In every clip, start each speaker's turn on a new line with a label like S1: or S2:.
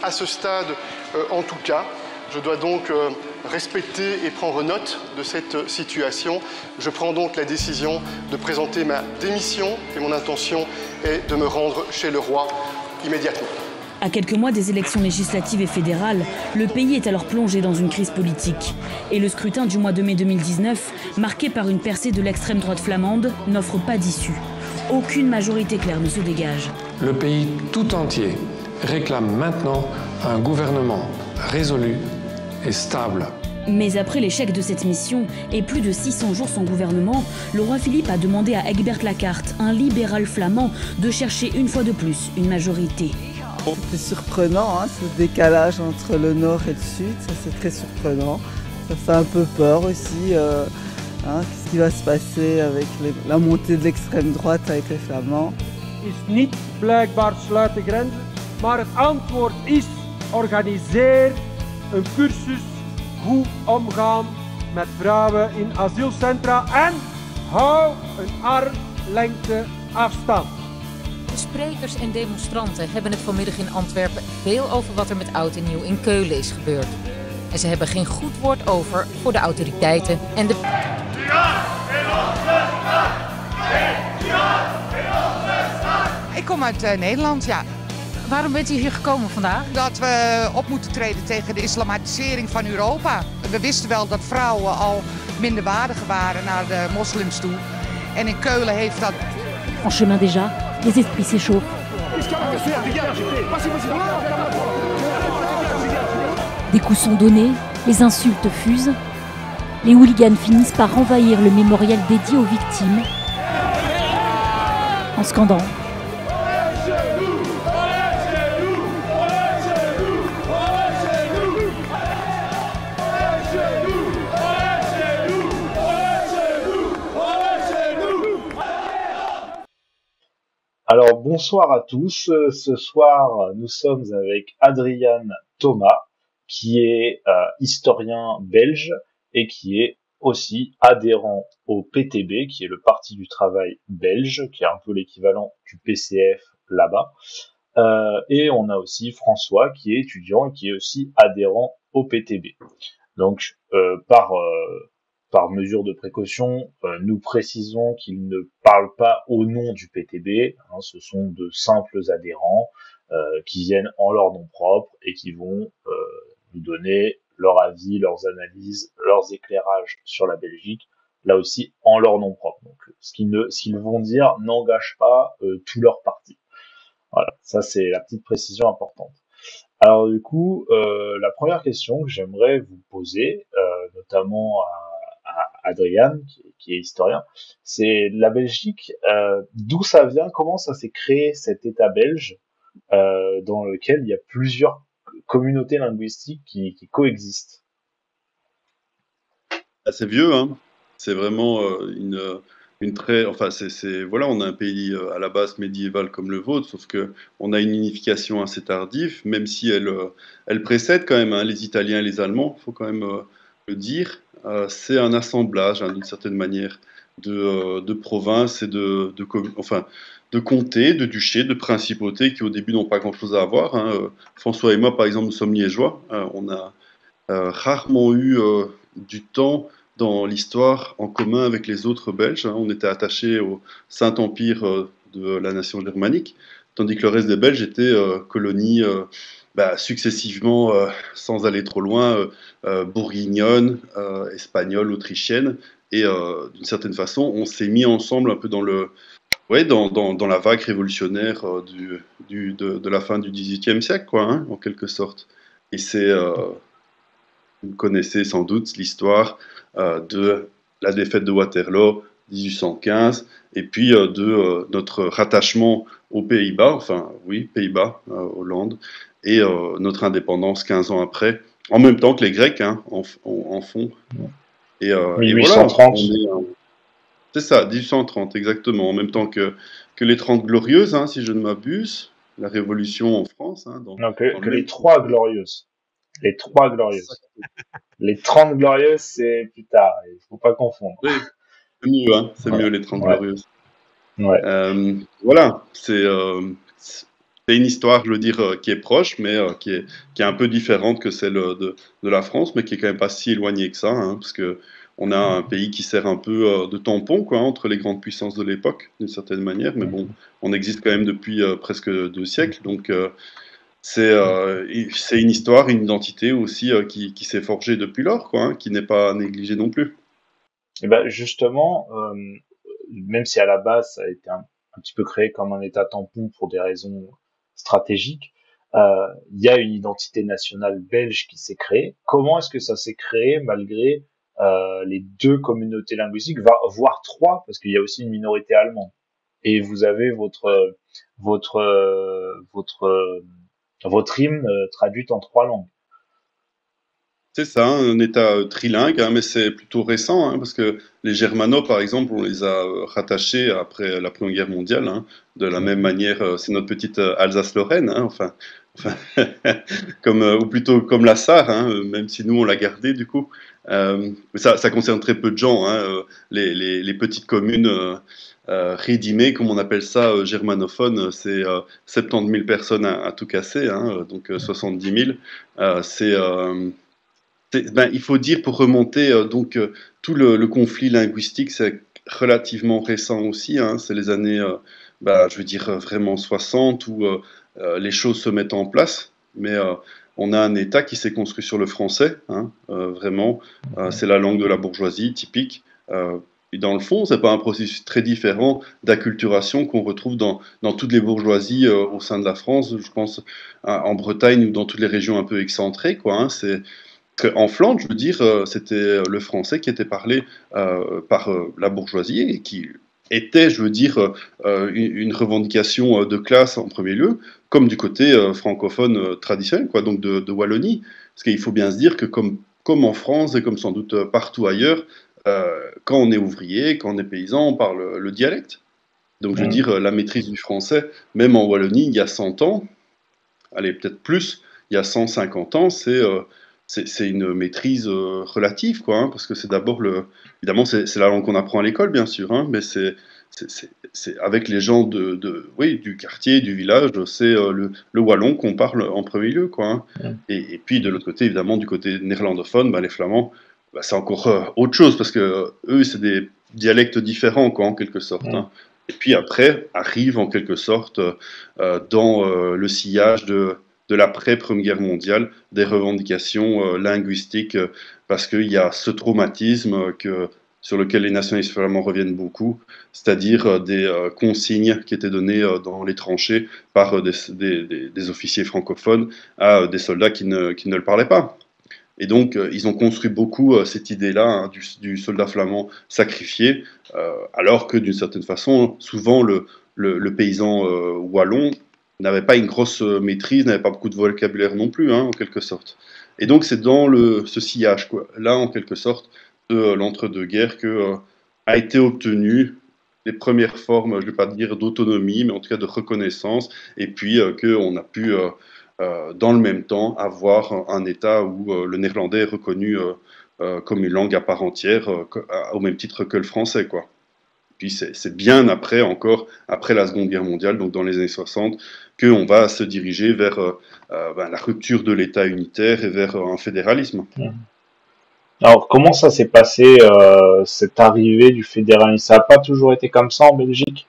S1: À ce stade, en tout cas, je dois donc respecter et prendre note de cette situation. Je prends donc la décision de présenter ma démission et mon intention est de me rendre chez le roi immédiatement.
S2: À quelques mois des élections législatives et fédérales, le pays est alors plongé dans une crise politique. Et le scrutin du mois de mai 2019, marqué par une percée de l'extrême droite flamande, n'offre pas d'issue. Aucune majorité claire ne se dégage.
S3: Le pays tout entier réclame maintenant un gouvernement résolu et stable.
S2: Mais après l'échec de cette mission et plus de 600 jours sans gouvernement, le roi Philippe a demandé à Egbert Lacarte, un libéral flamand, de chercher une fois de plus une majorité.
S4: C'est surprenant, hein, ce décalage entre le nord et le sud, ça c'est très surprenant. Ça fait un peu peur aussi, qu'est-ce qui va se passer avec la montée de l'extrême droite avec les Flamands.
S5: Is niet blijkbaar sluiten grenzen, maar het antwoord is organiseer een cursus hoe omgaan met vrouwen in asielcentra en hou een armlengte afstand.
S6: De sprekers en demonstranten hebben het vanmiddag in Antwerpen veel over wat er met oud en nieuw in Keulen is gebeurd. En ze hebben geen goed woord over voor de autoriteiten en de...
S7: Ik kom uit Nederland, ja.
S6: Waarom bent u hier gekomen vandaag?
S7: Dat we op moeten treden tegen de islamatisering van Europa. We wisten wel dat vrouwen al minderwaardig waren naar de moslims toe. En in Keulen heeft dat...
S2: En chemin déjà, les esprits s'échauffent. Des coups sont donnés, les insultes fusent. Les hooligans finissent par envahir le mémorial dédié aux victimes en scandant.
S8: Alors bonsoir à tous, ce soir nous sommes avec Adrian Thomas qui est historien belge et qui est aussi adhérent au PTB qui est le Parti du Travail belge, qui est un peu l'équivalent du PCF là-bas. Et on a aussi François qui est étudiant et qui est aussi adhérent au PTB. Donc par mesure de précaution, nous précisons qu'ils ne parlent pas au nom du PTB, hein, ce sont de simples adhérents qui viennent en leur nom propre et qui vont nous donner leur avis, leurs analyses, leurs éclairages sur la Belgique, là aussi en leur nom propre. Donc ce qu'ils vont dire n'engage pas tout leur parti. Voilà, ça c'est la petite précision importante. Alors du coup, la première question que j'aimerais vous poser, notamment à Adrian, qui est historien, c'est la Belgique, d'où ça vient, comment ça s'est créé cet État belge dans lequel il y a plusieurs communautés linguistiques qui coexistent.
S9: C'est vieux, hein. C'est vraiment une très, enfin voilà, on a un pays à la base médiéval comme le vôtre, sauf que on a une unification assez tardive, même si elle précède quand même, hein, les Italiens et les Allemands, faut quand même le dire. C'est un assemblage, hein, d'une certaine manière, de provinces et de comtés, de duchés, de principautés qui au début n'ont pas grand-chose à avoir, hein. François et moi, par exemple, nous sommes liégeois. On a rarement eu du temps dans l'histoire en commun avec les autres Belges, hein. On était attachés au Saint-Empire de la nation germanique, tandis que le reste des Belges étaient colonies successivement, sans aller trop loin, bourguignonnes, espagnoles, autrichiennes, et d'une certaine façon, on s'est mis ensemble un peu dans la vague révolutionnaire de la fin du XVIIIe siècle, quoi, hein, en quelque sorte. Et c'est, vous connaissez sans doute l'histoire de la défaite de Waterloo, 1815, et puis de notre rattachement aux Pays-Bas, enfin oui, Pays-Bas, Hollande, et notre indépendance 15 ans après, en même temps que les Grecs, hein, en font. Et
S8: 1830.
S9: Et voilà, c'est ça, 1830, exactement, en même temps que les 30 Glorieuses, hein, si je ne m'abuse, la Révolution en France. Hein,
S8: que les 3 Glorieuses. Les 3 Glorieuses. Les 30 Glorieuses, c'est plus tard, il ne faut pas confondre.
S9: Oui, c'est mieux, hein, c'est mieux les 30 Glorieuses.
S8: Ouais.
S9: Voilà, c'est c'est une histoire, je veux dire, qui est proche, mais qui est un peu différente que celle de la France, mais qui est quand même pas si éloignée que ça, hein, parce que on a un pays qui sert un peu de tampon, quoi, entre les grandes puissances de l'époque, d'une certaine manière, mais bon, on existe quand même depuis presque 2 siècles, donc c'est une histoire, une identité aussi qui s'est forgée depuis lors, quoi, hein, qui n'est pas négligée non plus.
S8: Et ben justement, même si à la base ça a été un petit peu créé comme un État tampon pour des raisons stratégiques, il y a une identité nationale belge qui s'est créée. Comment est-ce que ça s'est créé malgré les deux communautés linguistiques, voire trois, parce qu'il y a aussi une minorité allemande. Et vous avez votre votre hymne traduite en 3 langues.
S9: C'est ça, un État trilingue, hein, mais c'est plutôt récent, hein, parce que les Germanos, par exemple, on les a rattachés après la Première Guerre mondiale, hein, de la même manière, c'est notre petite Alsace-Lorraine, hein, enfin, comme, ou plutôt comme la Sarre, hein, même si nous on l'a gardée du coup. Mais ça concerne très peu de gens, hein, les petites communes rédimées, comme on appelle ça, germanophones, c'est 70 000 personnes à tout casser, hein, donc 70 000. Il faut dire, pour remonter tout le conflit linguistique, c'est relativement récent aussi, hein, c'est les années, je veux dire, vraiment 60, où les choses se mettent en place, mais on a un État qui s'est construit sur le français, hein, vraiment, c'est la langue de la bourgeoisie typique, et dans le fond, c'est pas un processus très différent d'acculturation qu'on retrouve dans toutes les bourgeoisies au sein de la France, je pense en Bretagne ou dans toutes les régions un peu excentrées, quoi, hein, en Flandre, je veux dire, c'était le français qui était parlé par la bourgeoisie et qui était, je veux dire, une revendication de classe en premier lieu, comme du côté francophone traditionnel, quoi, donc de Wallonie. Parce qu'il faut bien se dire que comme en France et comme sans doute partout ailleurs, quand on est ouvrier, quand on est paysan, on parle le dialecte. Donc je veux dire, la maîtrise du français, même en Wallonie, il y a 100 ans, allez, peut-être plus, il y a 150 ans, c'est une maîtrise relative, quoi, hein, parce que c'est d'abord évidemment, c'est la langue qu'on apprend à l'école, bien sûr, hein, mais c'est avec les gens oui, du quartier, du village, c'est le wallon qu'on parle en premier lieu, quoi, hein. Et puis de l'autre côté, évidemment, du côté néerlandophone, les flamands, c'est encore autre chose, parce que eux, c'est des dialectes différents, quoi, en quelque sorte, hein. Et puis après, arrive en quelque sorte dans le sillage de l'après-Première Guerre mondiale, des revendications linguistiques, parce qu'il y a ce traumatisme sur lequel les nationalistes flamands reviennent beaucoup, c'est-à-dire des consignes qui étaient données dans les tranchées par des officiers francophones à des soldats qui ne le parlaient pas. Et donc, ils ont construit beaucoup cette idée-là, hein, du soldat flamand sacrifié, alors que d'une certaine façon, souvent le paysan wallon n'avait pas une grosse maîtrise, n'avait pas beaucoup de vocabulaire non plus, hein, en quelque sorte. Et donc c'est dans ce sillage, quoi, là en quelque sorte, de l'entre-deux-guerres que a été obtenu les premières formes, je ne vais pas dire d'autonomie, mais en tout cas de reconnaissance, et puis qu'on a pu, dans le même temps, avoir un État où le néerlandais est reconnu comme une langue à part entière, au même titre que le français, quoi. Puis c'est bien après, encore après la Seconde Guerre mondiale, donc dans les années 60, qu'on va se diriger vers la rupture de l'État unitaire et vers un fédéralisme.
S8: Alors, comment ça s'est passé, cette arrivée du fédéralisme? Ça n'a pas toujours été comme ça en Belgique?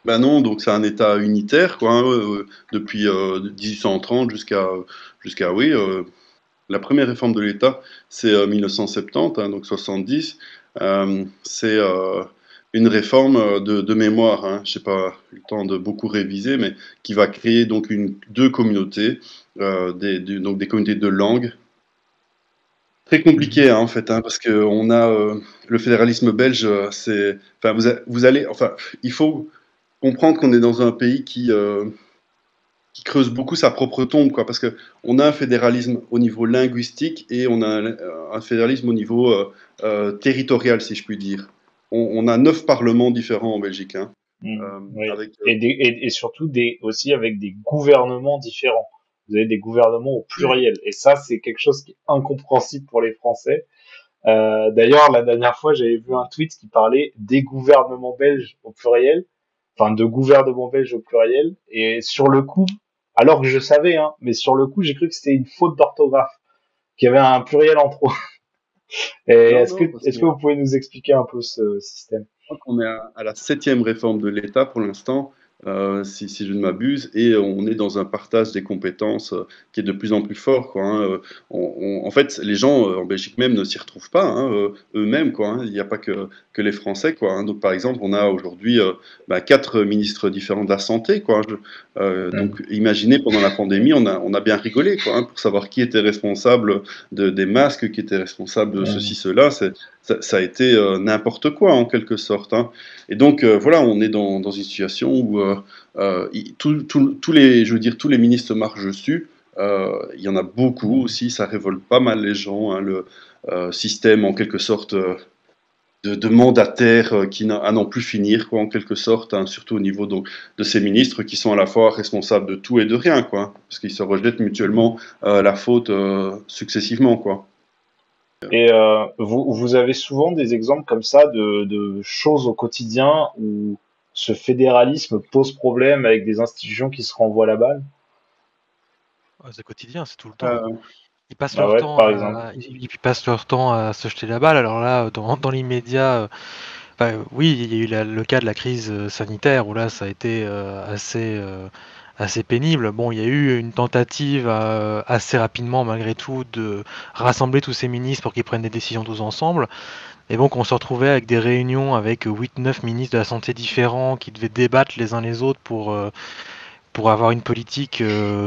S9: Ben non, donc c'est un État unitaire, quoi, hein, depuis 1830 jusqu'à oui, la première réforme de l'État, c'est 1970, hein, donc 70. C'est une réforme de mémoire, hein, je n'ai pas eu le temps de beaucoup réviser, mais qui va créer donc deux communautés, donc des communautés de langue. Très compliqué, hein, en fait, hein, parce qu'on a le fédéralisme belge, il faut comprendre qu'on est dans un pays qui creuse beaucoup sa propre tombe, quoi, parce qu'on a un fédéralisme au niveau linguistique et on a un fédéralisme au niveau territorial, si je puis dire. On a 9 parlements différents en Belgique, hein,
S8: oui. Et surtout aussi avec des gouvernements différents. Vous avez des gouvernements au pluriel, et ça, c'est quelque chose qui est incompréhensible pour les Français. D'ailleurs, la dernière fois, j'avais vu un tweet qui parlait des gouvernements belges au pluriel. enfin de gouvernement belge au pluriel. Et sur le coup, alors que je savais, hein, mais sur le coup, j'ai cru que c'était une faute d'orthographe, qu'il y avait un pluriel en trop. Et est-ce que vous pouvez nous expliquer un peu ce système?
S9: Je crois qu'on est à la 7e réforme de l'État pour l'instant, si je ne m'abuse, et on est dans un partage des compétences qui est de plus en plus fort, quoi, hein. En fait, les gens en Belgique même ne s'y retrouvent pas, hein, eux-mêmes, quoi, hein. Il n'y a pas que les Français, quoi, hein. Donc, par exemple, on a aujourd'hui 4 ministres différents de la santé, quoi. Donc, imaginez, pendant la pandémie, on a bien rigolé, quoi, hein, pour savoir qui était responsable des masques, qui était responsable de ceci, cela. Ça a été n'importe quoi, en quelque sorte, hein. Et donc, voilà, on est dans une situation où tous les ministres marchent dessus. Il y en a beaucoup aussi, ça révolte pas mal les gens, hein, le système, en quelque sorte, de mandataires à n'en plus finir, quoi, en quelque sorte, hein, surtout au niveau de ces ministres qui sont à la fois responsables de tout et de rien, quoi, parce qu'ils se rejettent mutuellement la faute successivement, quoi.
S8: Et vous avez souvent des exemples comme ça de choses au quotidien où ce fédéralisme pose problème avec des institutions qui se renvoient la balle?
S10: C'est quotidien, c'est tout le temps. Ils passent
S8: Bah
S10: leur
S8: ouais,
S10: temps
S8: par exemple.
S10: ils passent leur temps à se jeter la balle. Alors là, dans l'immédiat, oui, il y a eu le cas de la crise sanitaire où là, ça a été assez pénible. Bon, il y a eu une tentative assez rapidement, malgré tout, de rassembler tous ces ministres pour qu'ils prennent des décisions tous ensemble. Et donc, on se retrouvait avec des réunions avec 8-9 ministres de la santé différents qui devaient débattre les uns les autres pour avoir une politique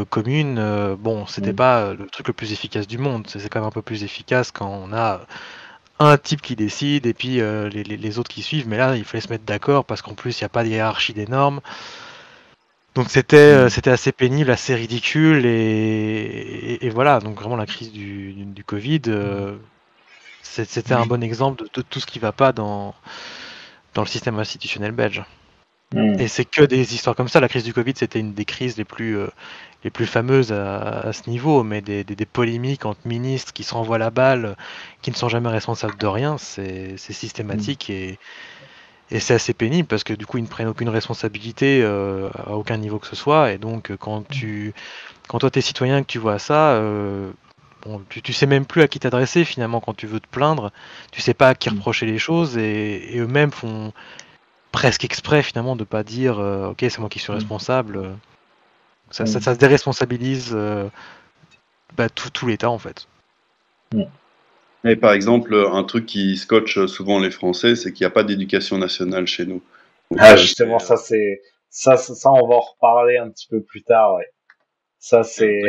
S10: commune. Bon, c'était pas le truc le plus efficace du monde. C'est quand même un peu plus efficace quand on a un type qui décide et puis les autres qui suivent. Mais là, il fallait se mettre d'accord parce qu'en plus, il n'y a pas de hiérarchie des normes. Donc c'était assez pénible, assez ridicule et voilà. Donc vraiment la crise du Covid, c'était un bon exemple de tout ce qui va pas dans le système institutionnel belge. Et c'est que des histoires comme ça. La crise du Covid, c'était une des crises les plus fameuses à ce niveau, mais des polémiques entre ministres qui se renvoient la balle, qui ne sont jamais responsables de rien, c'est systématique et c'est assez pénible parce que du coup ils ne prennent aucune responsabilité à aucun niveau que ce soit. Et donc quand toi t'es citoyen, que tu vois ça, bon, tu sais même plus à qui t'adresser finalement quand tu veux te plaindre. Tu sais pas à qui reprocher les choses et eux-mêmes font presque exprès finalement de pas dire ok, c'est moi qui suis responsable. Ça se déresponsabilise tout l'État en fait.
S9: Et par exemple, un truc qui scotche souvent les Français, c'est qu'il n'y a pas d'éducation nationale chez nous. Donc,
S8: Justement, ça, on va en reparler un petit peu plus tard, ouais. Ça, c'est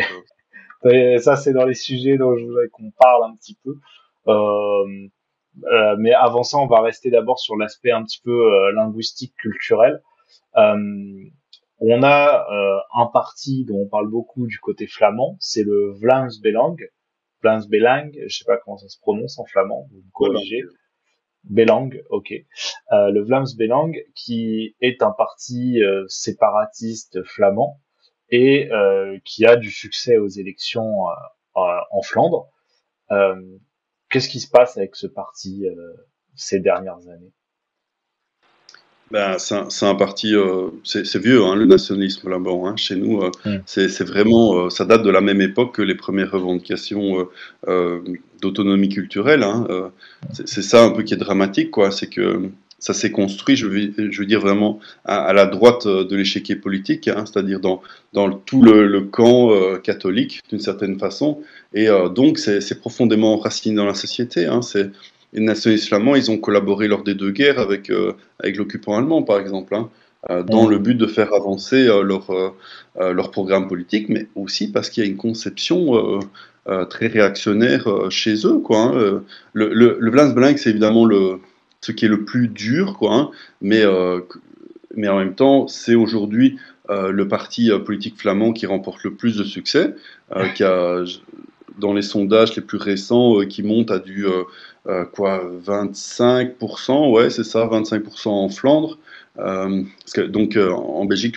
S8: dans les sujets dont je voudrais qu'on parle un petit peu. Mais avant ça, on va rester d'abord sur l'aspect un petit peu linguistique, culturel. On a un parti dont on parle beaucoup du côté flamand, c'est le Vlaams Belang. Vlaams Belang, je sais pas comment ça se prononce en flamand, vous me corrigez. Belang, ok. Le Vlaams Belang, qui est un parti séparatiste flamand et qui a du succès aux élections en Flandre. Qu'est-ce qui se passe avec ce parti ces dernières années?
S9: C'est un parti, c'est vieux, hein, le nationalisme flamand, hein, chez nous, c'est vraiment, ça date de la même époque que les premières revendications d'autonomie culturelle, hein, c'est ça un peu qui est dramatique, quoi, c'est que ça s'est construit, je veux dire vraiment à la droite de l'échiquier politique, hein, c'est-à-dire dans tout le camp catholique d'une certaine façon, et donc c'est profondément enraciné dans la société, hein, les nationalistes flamands, ils ont collaboré lors des 2 guerres avec l'occupant allemand, par exemple, hein, dans le but de faire avancer leur programme politique, mais aussi parce qu'il y a une conception très réactionnaire chez eux, quoi, hein. Le Vlaams Belang, c'est évidemment ce qui est le plus dur, quoi, hein, mais en même temps, c'est aujourd'hui le parti politique flamand qui remporte le plus de succès, qui a, dans les sondages les plus récents, qui monte à du 25%, ouais, c'est ça, 25% en Flandre. Donc en Belgique,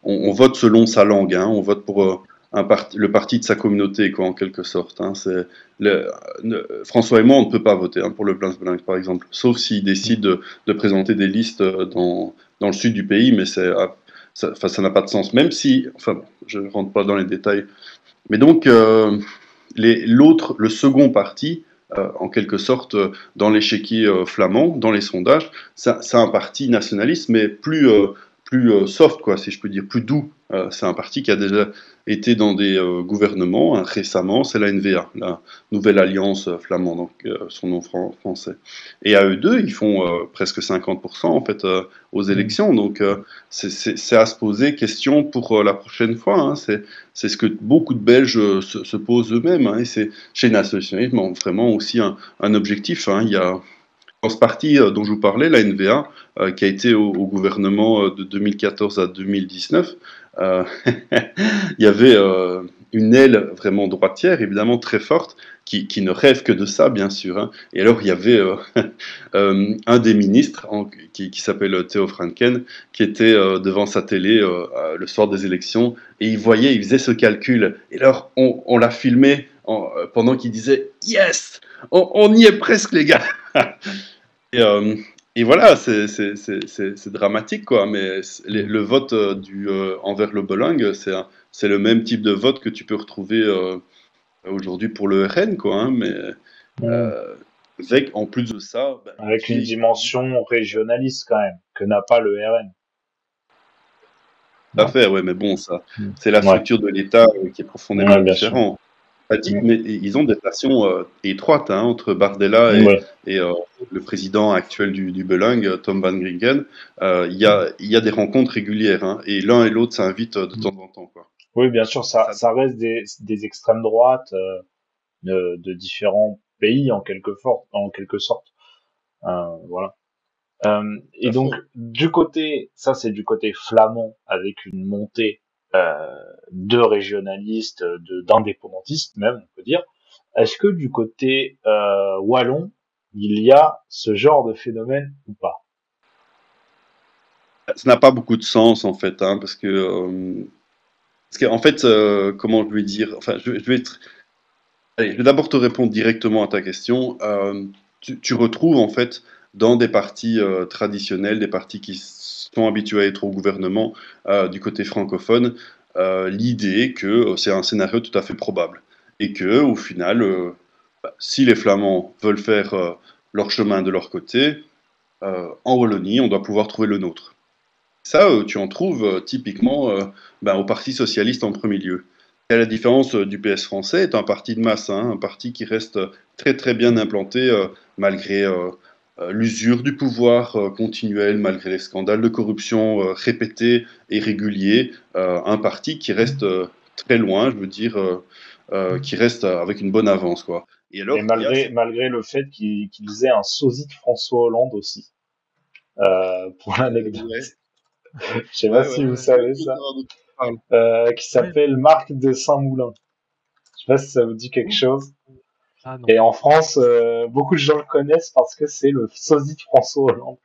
S9: on vote selon sa langue, hein, on vote pour le parti de sa communauté, quoi, en quelque sorte, hein. François et moi, on ne peut pas voter, hein, pour le Vlaams Belang, par exemple, sauf s'il décide de présenter des listes dans le sud du pays, mais ça n'a pas de sens. Même si, enfin, bon, je ne rentre pas dans les détails. Mais donc, le second parti, en quelque sorte, dans l'échiquier flamand, dans les sondages, c'est un parti nationaliste, mais plus soft, quoi, si je peux dire, plus doux. C'est un parti qui a déjà été dans des gouvernements récemment, c'est la NVA, la Nouvelle Alliance flamande, donc son nom français. Et à eux deux, ils font presque 50% en fait aux élections, donc c'est à se poser question pour la prochaine fois. Hein. C'est ce que beaucoup de Belges se posent eux-mêmes, hein, et c'est chez Nationalisme vraiment aussi un objectif. Hein. Il y a dans ce parti dont je vous parlais, la NVA, qui a été au gouvernement de 2014 à 2019, il y avait une aile vraiment droitière, évidemment très forte, qui ne rêve que de ça, bien sûr. Hein. Et alors, il y avait un des ministres, qui s'appelle Theo Franken, qui était devant sa télé le soir des élections, et il faisait ce calcul. Et alors, on l'a filmé pendant qu'il disait « Yes, on y est presque, les gars !» Et voilà, c'est dramatique, quoi, mais le vote envers le Belang, c'est le même type de vote que tu peux retrouver aujourd'hui pour le RN, quoi, hein, mais avec, en plus de ça...
S8: avec une dimension régionaliste, quand même, que n'a pas le RN.
S9: Tout à fait, ouais, mais bon, ça, c'est la structure de l'État qui est profondément différente. Mais ils ont des relations étroites, hein, entre Bardella et le président actuel du Belang, Tom van Gringen. Il y a des rencontres régulières, hein, et l'un et l'autre s'invitent de temps en temps, quoi.
S8: Oui, bien sûr, ça reste des extrêmes droites de différents pays en quelque sorte. Voilà. Et donc, c'est du côté flamand, avec une montée de régionalistes, d'indépendantistes même, on peut dire. Est-ce que du côté wallon, il y a ce genre de phénomène ou pas?
S9: Ça n'a pas beaucoup de sens, en fait, hein, parce qu'en fait, comment je vais dire, enfin, je vais d'abord te répondre directement à ta question. Tu retrouves, en fait, dans des partis traditionnels, des partis qui sont habitués à être au gouvernement du côté francophone, l'idée que c'est un scénario tout à fait probable. Et que, au final, si les Flamands veulent faire leur chemin de leur côté, en Wallonie, on doit pouvoir trouver le nôtre. Ça, tu en trouves typiquement au Parti socialiste en premier lieu. Et à la différence du PS français, est un parti de masse, hein, un parti qui reste très très bien implanté malgré l'usure du pouvoir continuel, malgré les scandales de corruption répétés et réguliers, un parti qui reste très loin, je veux dire, qui reste avec une bonne avance, quoi.
S8: Et malgré le fait qu'ils aient un sosie de François Hollande aussi, pour l'anecdote. Je sais pas si vous savez ça. Qui s'appelle Marc de Saint-Moulin. Je sais pas si ça vous dit quelque chose. Ah, et en France, beaucoup de gens le connaissent parce que c'est le sosie de François Hollande.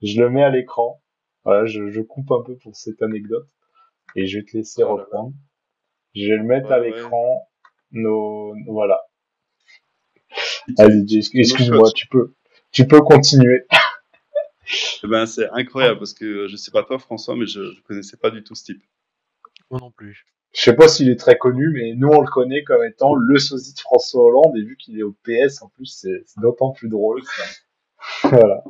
S8: Je le mets à l'écran. Voilà, je coupe un peu pour cette anecdote. Et je vais te laisser reprendre. Je vais le mettre à l'écran. Voilà. Allez, excuse-moi, tu peux continuer.
S9: C'est incroyable parce que je sais pas toi, François, mais je connaissais pas du tout ce type.
S10: Moi non plus.
S8: Je sais pas s'il est très connu, mais nous on le connaît comme étant le sosie de François Hollande, et vu qu'il est au PS en plus, c'est d'autant plus drôle. Ça. Voilà.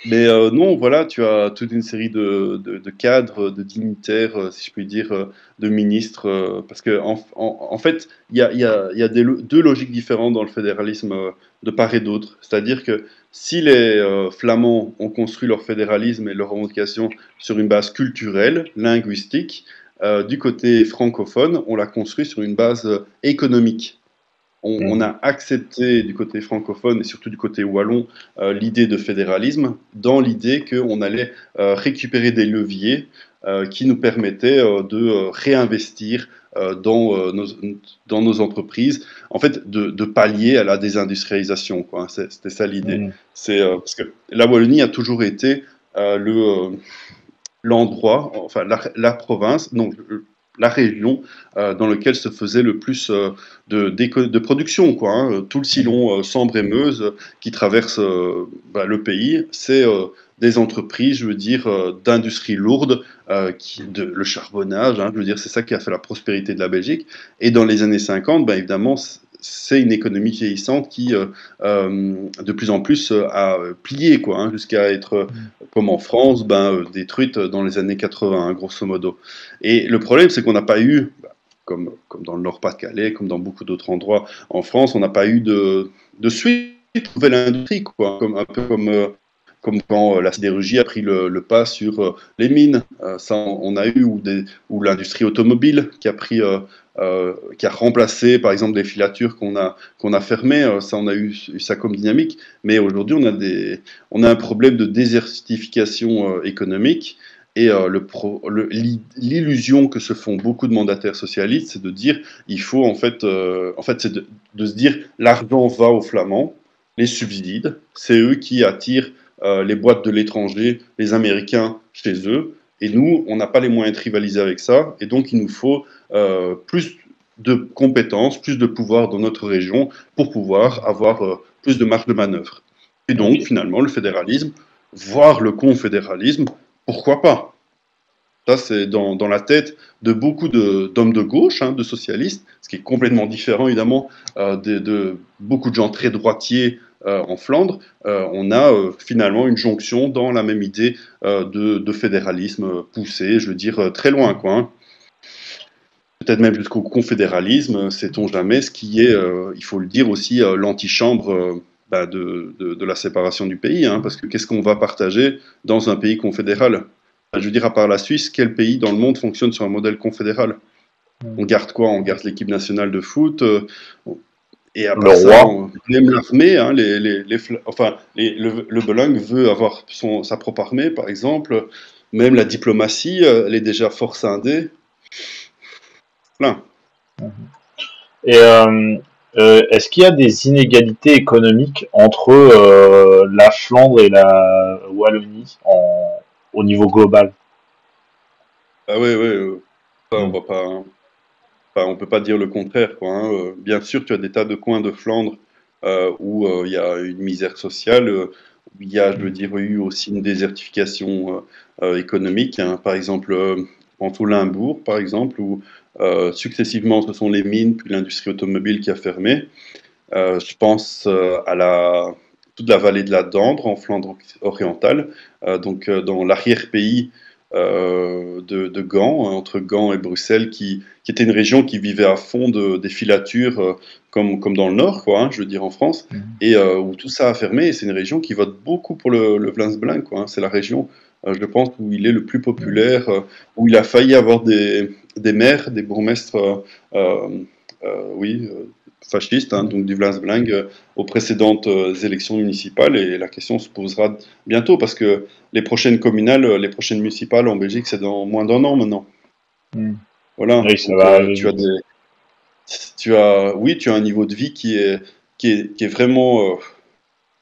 S9: Mais non, voilà, tu as toute une série de cadres, de dignitaires, si je puis dire, de ministres, parce que en fait, il y a deux logiques différentes dans le fédéralisme de part et d'autre. C'est-à-dire que si les Flamands ont construit leur fédéralisme et leur revendication sur une base culturelle, linguistique, du côté francophone, on l'a construit sur une base économique. On a accepté du côté francophone et surtout du côté wallon l'idée de fédéralisme, dans l'idée qu'on allait récupérer des leviers qui nous permettaient de réinvestir dans nos entreprises, en fait de pallier à la désindustrialisation, quoi. C'était ça l'idée. Parce que la Wallonie a toujours été l'endroit, enfin la province, non, la région dans laquelle se faisait le plus de production, quoi, hein. Tout le sillon Sambre-et-Meuse qui traverse le pays, c'est des entreprises, je veux dire, d'industrie lourde, le charbonnage, hein, je veux dire, c'est ça qui a fait la prospérité de la Belgique. Et dans les années 50, évidemment, c'est une économie vieillissante qui, de plus en plus, a plié, quoi, hein, jusqu'à être, comme en France, détruite dans les années 80, hein, grosso modo. Et le problème, c'est qu'on n'a pas eu, comme dans le Nord-Pas-de-Calais, comme dans beaucoup d'autres endroits en France, on n'a pas eu de suite nouvelle industrie, quoi, un peu comme quand la sidérurgie a pris le pas sur les mines. Ça, on a eu, ou l'industrie automobile qui a pris, qui a remplacé, par exemple, des filatures qu'on a fermées. Ça, on a eu ça comme dynamique. Mais aujourd'hui, on a un problème de désertification économique. Et l'illusion que se font beaucoup de mandataires socialistes, c'est de dire, il faut en fait c'est de se dire, l'argent va aux Flamands, les subsides, c'est eux qui attirent les boîtes de l'étranger, les Américains chez eux, et nous, on n'a pas les moyens de rivaliser avec ça, et donc il nous faut plus de compétences, plus de pouvoir dans notre région pour pouvoir avoir plus de marge de manœuvre. Et donc, finalement, le fédéralisme, voire le confédéralisme, pourquoi pas? Ça, c'est dans la tête de beaucoup d'hommes de gauche, hein, de socialistes, ce qui est complètement différent, évidemment, de beaucoup de gens très droitiers en Flandre. On a finalement une jonction dans la même idée de fédéralisme poussé, je veux dire, très loin, quoi, hein. Peut-être même jusqu'au confédéralisme, sait-on jamais, ce qui est, il faut le dire aussi, l'antichambre de la séparation du pays, hein, parce que qu'est-ce qu'on va partager dans un pays confédéral? Je veux dire, à part la Suisse, quel pays dans le monde fonctionne sur un modèle confédéral? On garde quoi? On garde l'équipe nationale de foot, et à part ça, même l'armée, hein, le Belang veut avoir sa propre armée, par exemple. Même la diplomatie, elle est déjà fort scindée. Plein.
S8: Et est-ce qu'il y a des inégalités économiques entre la Flandre et la Wallonie au niveau global?
S9: Ah oui, on va pas, on peut pas dire le contraire, quoi, hein. Bien sûr, tu as des tas de coins de Flandre où il y a une misère sociale, où il y a, je veux dire, eu aussi une désertification économique, hein. Par exemple, pense au Limbourg, par exemple, où successivement ce sont les mines puis l'industrie automobile qui a fermé. Je pense à toute la vallée de la Dambre en Flandre orientale, donc dans l'arrière-pays de Gand, hein, entre Gand et Bruxelles, qui était une région qui vivait à fond des filatures, comme dans le nord, quoi, hein, je veux dire en France, et où tout ça a fermé. Et c'est une région qui vote beaucoup pour le Vlaams-Belang, quoi, hein. C'est la région, je pense, où il est le plus populaire, où il a failli avoir des maires, des bourgmestres, fascistes, hein, donc du Vlaams-Belang, aux précédentes élections municipales. Et la question se posera bientôt, parce que les prochaines communales, les prochaines municipales en Belgique, c'est dans moins d'un an maintenant. Voilà.
S8: Oui, ça va arriver.
S9: Tu as un niveau de vie qui est vraiment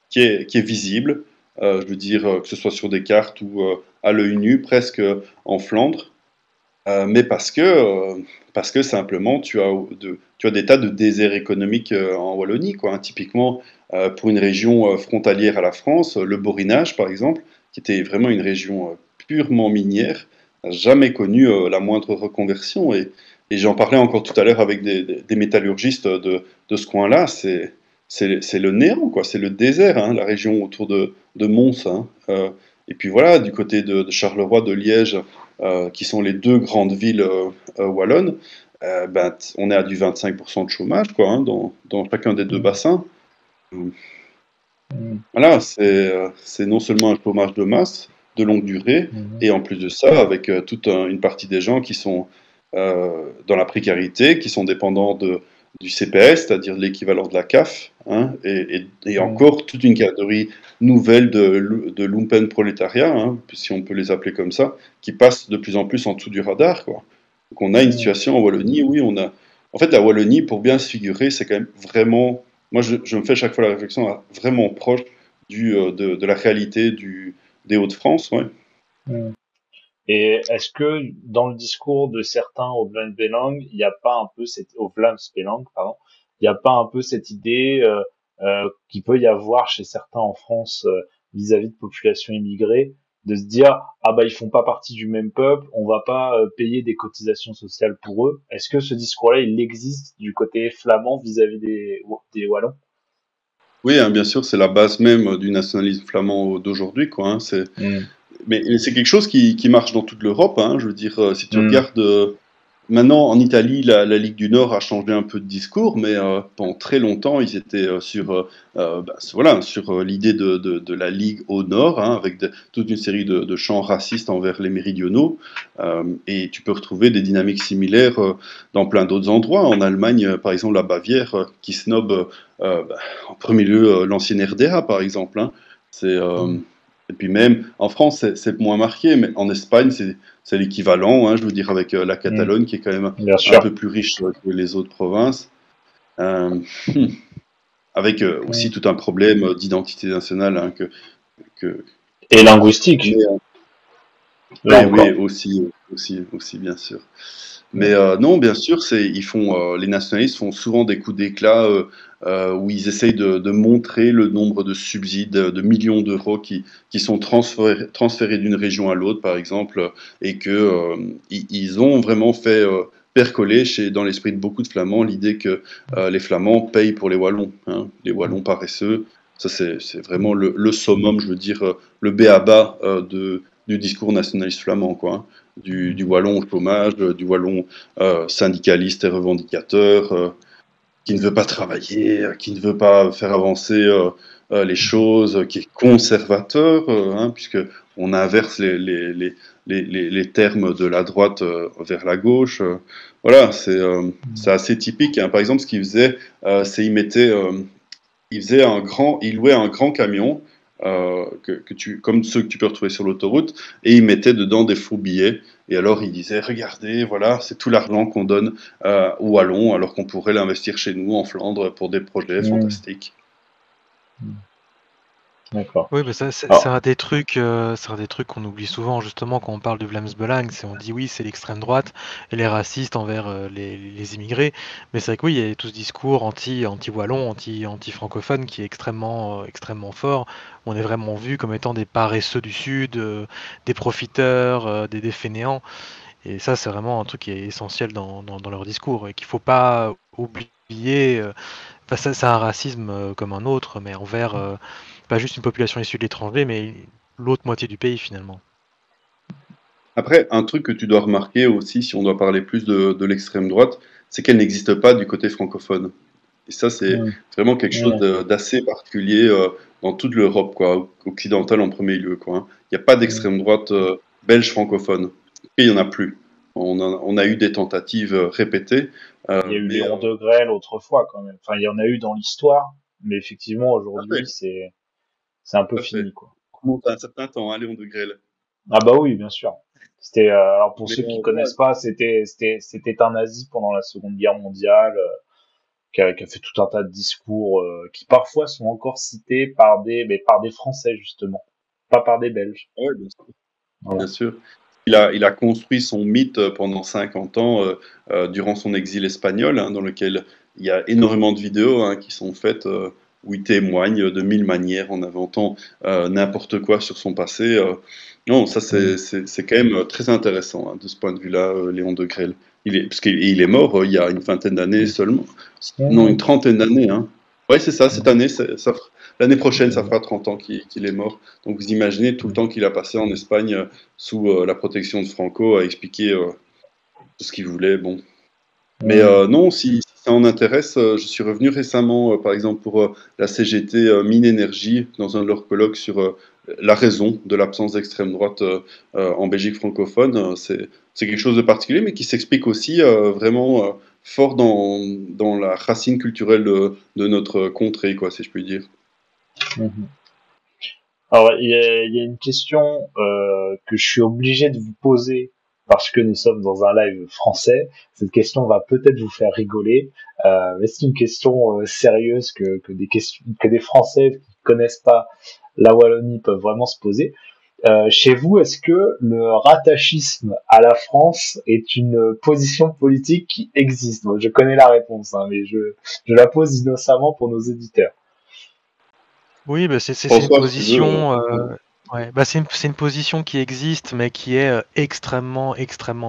S9: qui est visible. Je veux dire, que ce soit sur des cartes ou à l'œil nu, presque en Flandre. Mais parce que simplement tu as des tas de déserts économiques en Wallonie, quoi, hein. Typiquement, pour une région frontalière à la France, le Borinage par exemple, qui était vraiment une région purement minière, n'a jamais connu la moindre reconversion. Et j'en parlais encore tout à l'heure avec des métallurgistes de ce coin-là. C'est le néant, quoi. C'est le désert, hein, la région autour de Mons, hein. Et puis voilà, du côté de Charleroi, de Liège, qui sont les deux grandes villes wallonnes, on est à du 25% de chômage, quoi, hein, dans chacun des deux bassins. Voilà, c'est non seulement un chômage de masse, de longue durée, et en plus de ça, avec toute une partie des gens qui sont dans la précarité, qui sont dépendants du CPS, c'est-à-dire l'équivalent de la CAF, hein, et encore toute une catégorie nouvelle de lumpenprolétariat, hein, si on peut les appeler comme ça, qui passent de plus en plus en dessous du radar, quoi. Donc on a une situation en Wallonie, oui, en fait, la Wallonie, pour bien se figurer, c'est quand même vraiment, moi je me fais chaque fois la réflexion, vraiment proche de la réalité des Hauts-de-France, ouais.
S8: Et est-ce que dans le discours de certains au Vlaams-Belang, il n'y a pas un peu au Vlaams-Belang, pardon, il n'y a pas un peu cette idée qu'il peut y avoir chez certains en France vis-à-vis de populations immigrées, de se dire ah bah ils font pas partie du même peuple, on va pas payer des cotisations sociales pour eux. Est-ce que ce discours-là il existe du côté flamand vis-à-vis des Wallons?
S9: Oui, hein, bien sûr, c'est la base même du nationalisme flamand d'aujourd'hui, quoi. Hein, mais c'est quelque chose qui marche dans toute l'Europe. Hein, je veux dire, si tu regardes maintenant en Italie, la Ligue du Nord a changé un peu de discours, mais pendant très longtemps, ils étaient sur l'idée de la Ligue au Nord, hein, avec toute une série de chants racistes envers les méridionaux. Et tu peux retrouver des dynamiques similaires dans plein d'autres endroits. En Allemagne, par exemple, la Bavière, qui snob en premier lieu l'ancienne RDA, par exemple. Hein. Et puis même en France, c'est moins marqué, mais en Espagne, c'est l'équivalent, hein, je veux dire, avec la Catalogne, qui est quand même un peu plus riche que les autres provinces. Avec aussi tout un problème d'identité nationale. Hein,
S8: et linguistique.
S9: Oui, aussi, bien sûr. Mais non, bien sûr, les nationalistes font souvent des coups d'éclat où ils essayent de montrer le nombre de subsides, de millions d'euros qui sont transférés d'une région à l'autre, par exemple, et que ils ont vraiment fait percoler dans l'esprit de beaucoup de Flamands l'idée que les Flamands payent pour les Wallons, hein, les Wallons paresseux. Ça, c'est vraiment le summum, je veux dire, le b.a.-ba du discours nationaliste flamand, quoi. Hein. Du Wallon au chômage, du Wallon syndicaliste et revendicateur, qui ne veut pas travailler, qui ne veut pas faire avancer les choses, qui est conservateur, hein, puisque on inverse les termes de la droite vers la gauche. Voilà, c'est assez typique. Hein. Par exemple, ce qu'il faisait, c'est il louait un grand camion. Comme ceux que tu peux retrouver sur l'autoroute, et il mettait dedans des faux billets, et alors il disait, regardez, voilà, c'est tout l'argent qu'on donne aux Wallons, alors qu'on pourrait l'investir chez nous, en Flandre, pour des projets fantastiques.
S8: D'accord.
S10: Oui, mais c'est un des trucs qu'on oublie souvent, justement, quand on parle de Vlaams-Belang, on dit oui, c'est l'extrême droite et les racistes envers les immigrés, mais c'est vrai que oui, il y a tout ce discours anti-wallon, anti-francophone qui est extrêmement fort. On est vraiment vu comme étant des paresseux du Sud, des profiteurs, des fainéants, et ça, c'est vraiment un truc qui est essentiel dans leur discours et qu'il faut pas oublier. C'est un racisme comme un autre, mais envers pas juste une population issue de l'étranger, mais l'autre moitié du pays finalement.
S9: Après, un truc que tu dois remarquer aussi, si on doit parler plus de l'extrême droite, c'est qu'elle n'existe pas du côté francophone. Et ça, c'est vraiment quelque chose d'assez particulier dans toute l'Europe, quoi, occidentale en premier lieu, quoi. Il n'y a pas d'extrême droite belge francophone. Et il n'y en a plus. On a eu des tentatives répétées.
S8: Il y a eu Léon Degrelle autrefois, quand même. Enfin, il y en a eu dans l'histoire, mais effectivement, aujourd'hui, c'est un peu fini, quoi.
S9: Comment t'as un certain temps, hein, Léon Degrelle.
S8: Ah bah oui, bien sûr. C'était alors pour ceux qui connaissent pas, c'était un nazi pendant la Seconde Guerre mondiale qui a fait tout un tas de discours qui parfois sont encore cités par des Français justement, pas par des Belges.
S9: Oui, bien sûr. Voilà. Bien sûr. Il a construit son mythe pendant 50 ans durant son exil espagnol, hein, dans lequel il y a énormément de vidéos hein, qui sont faites où il témoigne de 1000 manières en inventant n'importe quoi sur son passé. Non, ça c'est quand même très intéressant hein, de ce point de vue-là, Léon Degrelle. Parce qu'il est mort il y a une vingtaine d'années seulement. Non, une trentaine d'années. Hein. Oui, c'est ça, cette année, l'année prochaine, ça fera 30 ans qu'il est mort. Donc vous imaginez tout le temps qu'il a passé en Espagne sous la protection de Franco à expliquer tout ce qu'il voulait. Bon. Mais non, si ça en intéresse, je suis revenu récemment, par exemple, pour la CGT Mine Énergie, dans un de leurs colloques sur la raison de l'absence d'extrême droite en Belgique francophone. C'est quelque chose de particulier, mais qui s'explique aussi vraiment fort dans la racine culturelle de notre contrée, quoi, si je puis dire.
S8: Alors, il y a une question que je suis obligé de vous poser parce que nous sommes dans un live français. Cette question va peut-être vous faire rigoler, mais c'est une question sérieuse que des Français qui connaissent pas la Wallonie peuvent vraiment se poser. Chez vous, est-ce que le rattachisme à la France est une position politique qui existe? Moi, je connais la réponse, hein, mais je la pose innocemment pour nos éditeurs.
S10: Oui, bah, c'est une
S9: François, si tu veux.
S10: position, ouais, bah, c'est une position qui existe, mais qui est extrêmement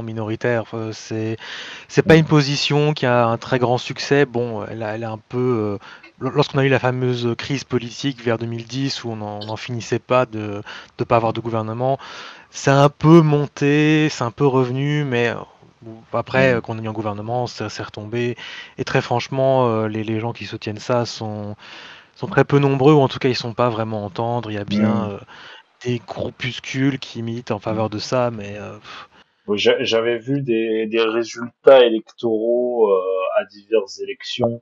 S10: minoritaire. C'est pas une position qui a un très grand succès. Bon, elle a un peu. Lorsqu'on a eu la fameuse crise politique vers 2010 où on n'en finissait pas de ne pas avoir de gouvernement, c'est un peu monté, c'est un peu revenu, mais après, qu'on a eu un gouvernement, c'est retombé. Et très franchement, les gens qui soutiennent ça sont très peu nombreux, ou en tout cas ils sont pas vraiment à entendre. Il y a bien des groupuscules qui militent en faveur de ça, mais
S8: J'avais vu des résultats électoraux à diverses élections.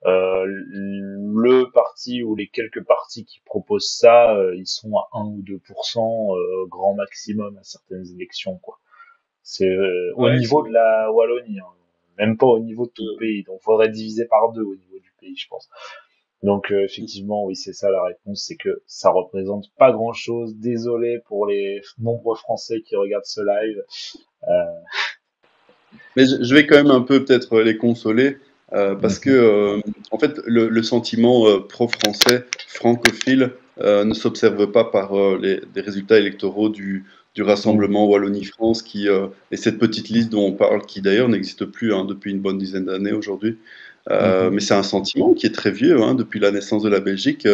S8: Le parti ou les quelques partis qui proposent ça, ils sont à 1 ou 2% grand maximum à certaines élections, quoi. C'est au
S9: Ouais,
S8: niveau de la Wallonie, hein, même pas au niveau de tout le pays. Donc, faudrait diviser par deux au niveau du pays, je pense. Donc, effectivement, oui, c'est ça la réponse, c'est que ça représente pas grand-chose. Désolé pour les nombreux Français qui regardent ce live.
S9: mais je vais quand même un peu peut-être les consoler parce que en fait le sentiment pro-français, francophile, ne s'observe pas par les résultats électoraux du Rassemblement Wallonie-France et cette petite liste dont on parle, qui d'ailleurs n'existe plus depuis une bonne dizaine d'années aujourd'hui. Mais c'est un sentiment qui est très vieux, hein, depuis la naissance de la Belgique.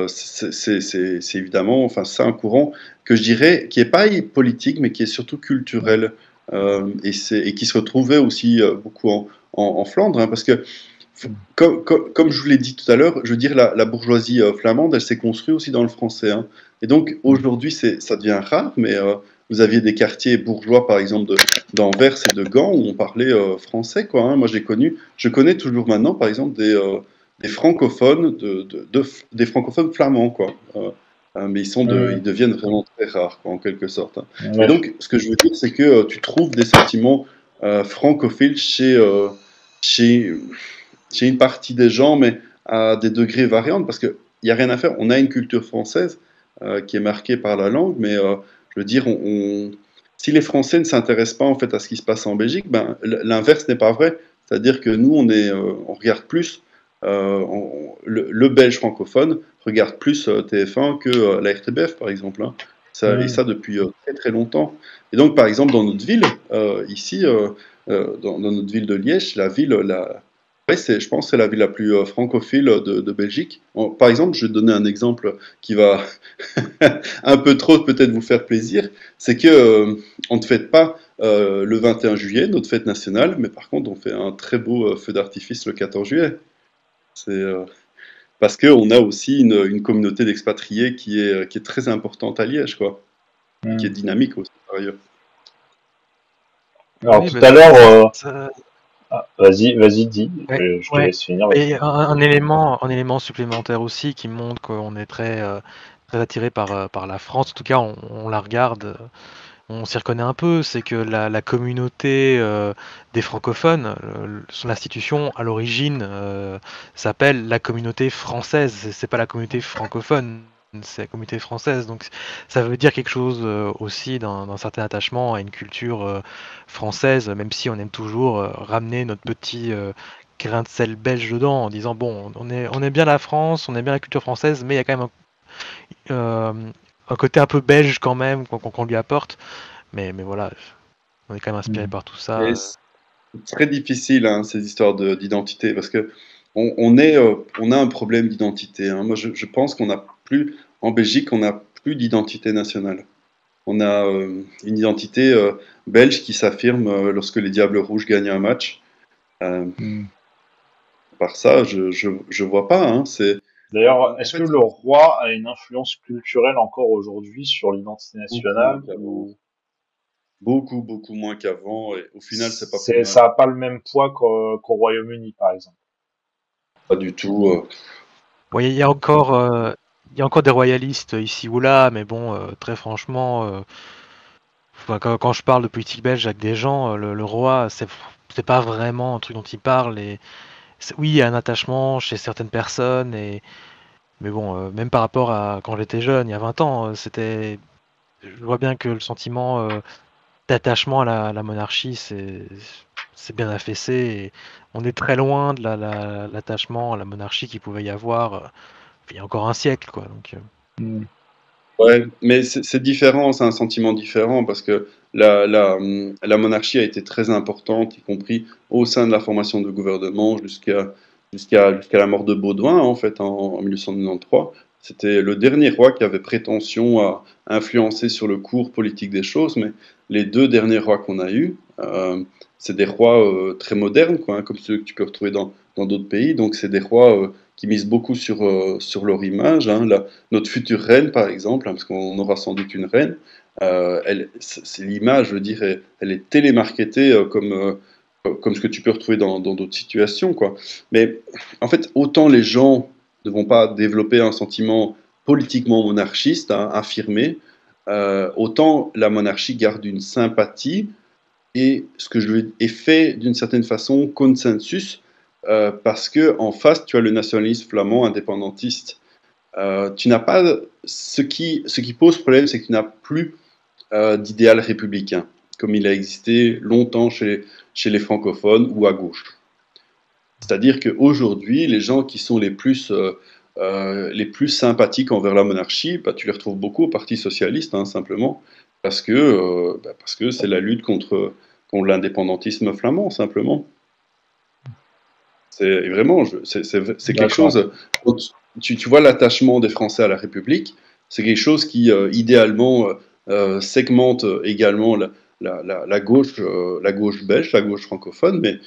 S9: C'est évidemment, enfin, c'est un courant que je dirais qui est pas politique, mais qui est surtout culturel et qui se retrouvait aussi beaucoup en Flandre, hein, parce que comme je vous l'ai dit tout à l'heure, je veux dire la bourgeoisie flamande, elle s'est construite aussi dans le français, hein. Et donc aujourd'hui, ça devient rare, mais vous aviez des quartiers bourgeois, par exemple, d'Anvers et de Gand, où on parlait français, quoi, hein. Moi, je connais toujours maintenant, par exemple, des francophones, des francophones flamands, quoi. Mais ils deviennent vraiment très rares, quoi, en quelque sorte, hein. Mais donc, ce que je veux dire, c'est que tu trouves des sentiments francophiles chez une partie des gens, mais à des degrés variants, parce qu'il n'y a rien à faire. On a une culture française qui est marquée par la langue, mais je veux dire, si les Français ne s'intéressent pas en fait à ce qui se passe en Belgique, ben, l'inverse n'est pas vrai. C'est-à-dire que nous, on regarde plus, le Belge francophone regarde plus TF1 que la RTBF, par exemple, hein. Et ça depuis très très longtemps. Et donc, par exemple, dans notre ville, ici, dans notre ville de Liège, ouais, je pense que c'est la ville la plus francophile de Belgique. Par exemple, je vais te donner un exemple qui va un peu trop peut-être vous faire plaisir. C'est que on ne fête pas le 21 juillet, notre fête nationale, mais par contre, on fait un très beau feu d'artifice le 14 juillet. C'est parce qu'on a aussi une communauté d'expatriés qui est très importante à Liège, quoi, qui est dynamique aussi, par ailleurs.
S8: Alors,
S10: oui,
S8: tout
S10: bah,
S8: à l'heure,
S10: ça-
S8: vas-y, dis.
S10: ouais,
S8: Je te
S10: ouais.
S8: laisse finir.
S10: Et un élément supplémentaire aussi qui montre qu'on est très attiré par la France. En tout cas, on la regarde, on s'y reconnaît un peu. C'est que la communauté des francophones, son institution à l'origine s'appelle la communauté française. C'est pas la communauté francophone, c'est la communauté française. Donc ça veut dire quelque chose aussi d'un certain attachement à une culture française, même si on aime toujours ramener notre petit grain de sel belge dedans en disant bon, on est bien la France, on aime bien la culture française, mais il y a quand même euh, un côté un peu belge quand même qu'on lui apporte. Mais voilà, on est quand même inspiré par tout ça.
S9: Et c'est très difficile, hein, ces histoires d'identité, parce que on a un problème d'identité, hein. Moi, je pense en Belgique, on n'a plus d'identité nationale. On a une identité belge qui s'affirme lorsque les Diables Rouges gagnent un match. Euh, Par ça, je vois pas, hein.
S8: D'ailleurs,
S9: En
S8: est-ce que
S9: fait,
S8: le roi a une influence culturelle encore aujourd'hui sur l'identité
S9: beaucoup moins
S8: nationale
S9: qu'avant.
S8: ou
S9: Beaucoup moins qu'avant. Et au final, c'est pas plus mal.
S8: ça a pas le même poids qu'au Royaume-Uni, par exemple?
S9: Pas du tout.
S10: Bon, il y a encore des royalistes ici ou là, mais bon, très franchement, enfin, quand je parle de politique belge avec des gens, le roi, c'est pas vraiment un truc dont il parle. Et oui, il y a un attachement chez certaines personnes, mais bon, même par rapport à quand j'étais jeune, il y a 20 ans, je vois bien que le sentiment d'attachement à la monarchie, c'est bien affaissé. Et on est très loin de l'attachement à la monarchie qu'il pouvait y avoir il y a encore un siècle, quoi. Donc,
S9: Ouais, mais c'est différent, c'est un sentiment différent parce que la monarchie a été très importante, y compris au sein de la formation de gouvernement jusqu'à la mort de Baudouin, en fait, en 1993. C'était le dernier roi qui avait prétention à influencer sur le cours politique des choses, mais les deux derniers rois qu'on a eus, c'est des rois très modernes, quoi, hein, comme ceux que tu peux retrouver dans d'autres pays. Donc, c'est des rois qui misent beaucoup sur leur image, hein. Notre future reine, par exemple, hein, parce qu'on aura sans doute une reine, c'est l'image, je veux dire, elle est télémarketée comme ce que tu peux retrouver dans d'autres situations, quoi. Mais en fait, autant les gens ne vont pas développer un sentiment politiquement monarchiste, hein, affirmé, autant la monarchie garde une sympathie et ce que je veux est fait d'une certaine façon consensus, parce que en face, tu as le nationalisme flamand indépendantiste. Tu n'as pas ce qui pose problème, c'est que tu n'as plus d'idéal républicain, comme il a existé longtemps chez les francophones ou à gauche. C'est-à-dire qu'aujourd'hui, les gens qui sont les plus sympathiques envers la monarchie, bah, tu les retrouves beaucoup au Parti socialiste, hein, simplement, parce que c'est la lutte contre l'indépendantisme flamand, simplement. C'est vraiment, c'est quelque chose. Tu vois l'attachement des Français à la République, c'est quelque chose qui idéalement segmente également la gauche belge, la gauche francophone, mais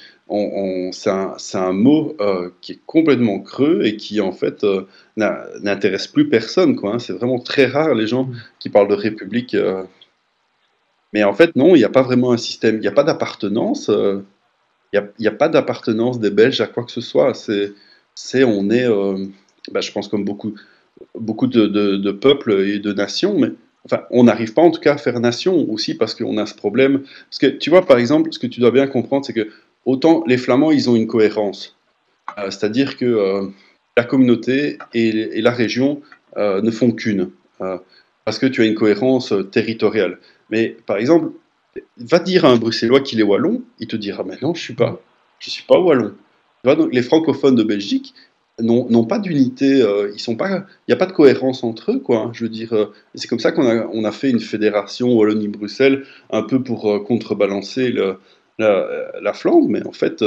S9: c'est un mot qui est complètement creux et qui en fait n'intéresse plus personne, quoi, hein. C'est vraiment très rare les gens qui parlent de République. Mais en fait, non, il n'y a pas vraiment un système, il n'y a pas d'appartenance. Il n'y a pas d'appartenance des Belges à quoi que ce soit. On est, je pense comme beaucoup de peuples et de nations, mais enfin, on n'arrive pas en tout cas à faire nation aussi parce qu'on a ce problème. Parce que tu vois, par exemple, ce que tu dois bien comprendre, c'est que autant les Flamands, ils ont une cohérence. C'est-à-dire que la communauté et la région ne font qu'une. Parce que tu as une cohérence territoriale. Mais par exemple, va dire à un Bruxellois qu'il est wallon, il te dira mais non, je suis pas wallon. Tu vois, donc les francophones de Belgique n'ont pas d'unité, il n'y a pas de cohérence entre eux, quoi. Je veux dire, c'est comme ça qu'on a fait une fédération Wallonie-Bruxelles un peu pour contrebalancer la Flandre, mais en fait,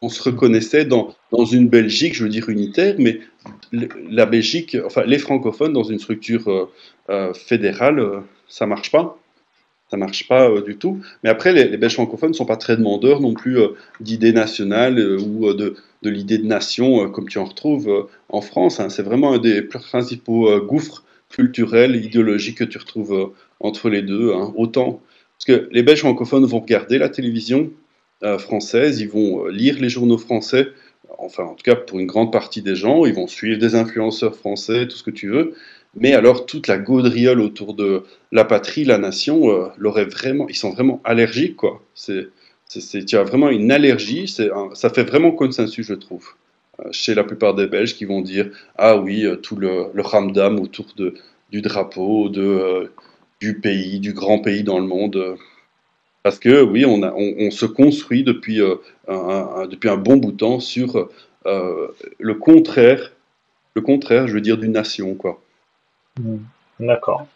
S9: on se reconnaissait dans une Belgique, je veux dire unitaire, mais la Belgique, enfin les francophones dans une structure fédérale, ça marche pas. Ça marche pas du tout. Mais après, les Belges francophones ne sont pas très demandeurs non plus d'idées nationales ou de l'idée de nation comme tu en retrouves en France, hein. C'est vraiment un des principaux gouffres culturels, idéologiques que tu retrouves entre les deux, hein. Autant, parce que les Belges francophones vont regarder la télévision française, ils vont lire les journaux français, enfin en tout cas pour une grande partie des gens, ils vont suivre des influenceurs français, tout ce que tu veux. Mais alors, toute la gaudriole autour de la patrie, la nation, ils sont vraiment allergiques, quoi. Tu as vraiment une allergie, ça fait vraiment consensus, je trouve, chez la plupart des Belges qui vont dire ah oui, tout le ramdam autour du drapeau, du pays, du grand pays dans le monde. Parce que oui, on se construit depuis un bon bout de temps sur le contraire, je veux dire, d'une nation, quoi.
S8: D'accord.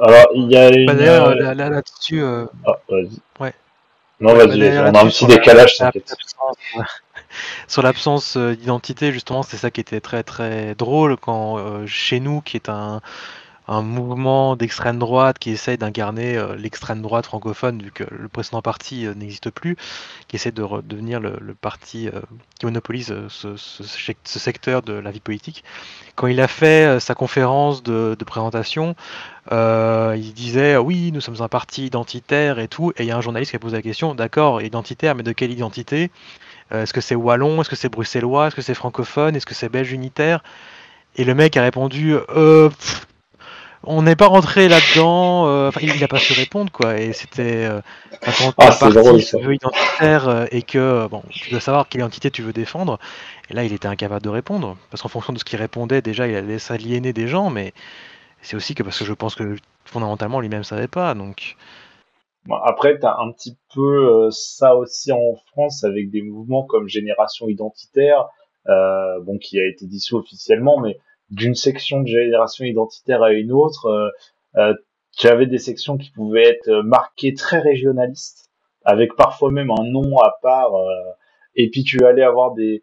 S8: Alors, il y a une...
S10: D'ailleurs, là-dessus...
S8: vas-y.
S10: Ouais.
S8: Non, vas-y, on a un petit décalage, t'inquiète.
S10: Sur l'absence d'identité, justement, c'est ça qui était très très drôle quand chez nous, qui est un mouvement d'extrême droite qui essaye d'incarner l'extrême droite francophone, vu que le précédent parti n'existe plus, qui essaie de devenir le parti qui monopolise ce secteur de la vie politique. Quand il a fait sa conférence de présentation, il disait oui, nous sommes un parti identitaire et tout, et il y a un journaliste qui a posé la question, d'accord, identitaire, mais de quelle identité? Est-ce que c'est wallon? Est-ce que c'est bruxellois? Est-ce que c'est francophone? Est-ce que c'est belge unitaire? Et le mec a répondu on n'est pas rentré là-dedans, il n'a pas su répondre, quoi, et c'était quand un parti se veut identitaire et que bon, tu dois savoir quelle identité tu veux défendre, et là il était incapable de répondre, parce qu'en fonction de ce qu'il répondait, déjà il allait s'aliéner des gens, mais C'est aussi que parce que je pense que fondamentalement lui-même savait pas. Donc
S8: Bon, après, t'as un petit peu ça aussi en France avec des mouvements comme Génération Identitaire, bon, qui a été dissous officiellement, mais d'une section de Génération Identitaire à une autre, tu avais des sections qui pouvaient être marquées très régionalistes, avec parfois même un nom à part, et puis tu allais avoir des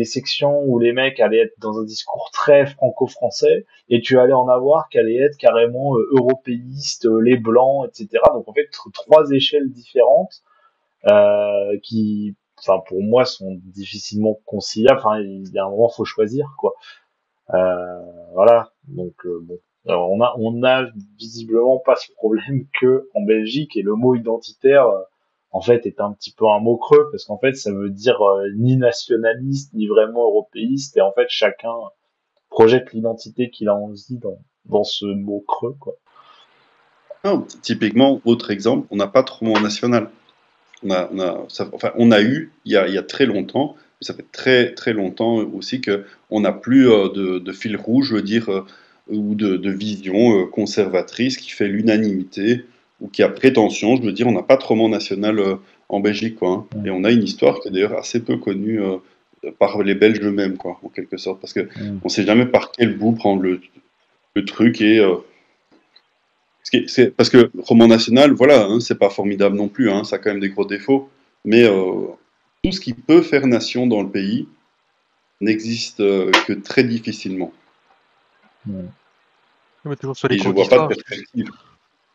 S8: sections où les mecs allaient être dans un discours très franco-français, et tu allais en avoir qui allaient être carrément européistes, les blancs, etc. Donc en fait, trois échelles différentes qui, enfin pour moi, sont difficilement conciliables. Enfin, il y a un moment, faut choisir, quoi. Voilà. Donc bon, alors, on a visiblement pas ce problème que en Belgique, et le mot identitaire en fait est un petit peu un mot creux, parce qu'en fait ça veut dire ni nationaliste ni vraiment européiste, et en fait chacun projette l'identité qu'il a envie dans ce mot creux, quoi.
S9: Non, typiquement, autre exemple, on n'a pas trop mon national. On a eu il y a très longtemps, mais ça fait très très longtemps aussi que on n'a plus de fil rouge, je veux dire, ou de vision conservatrice qui fait l'unanimité ou qui a prétention. Je veux dire, on n'a pas trop mon national en Belgique, quoi. Hein. Et on a une histoire qui est d'ailleurs assez peu connue par les Belges eux-mêmes, quoi, en quelque sorte, parce que on sait jamais par quel bout prendre le truc et parce que roman national, voilà, hein, c'est pas formidable non plus, hein, ça a quand même des gros défauts, mais tout ce qui peut faire nation dans le pays n'existe que très difficilement.
S10: toujours sur les
S9: Et je
S10: cours
S9: vois pas de
S10: d'histoire.
S9: perspective.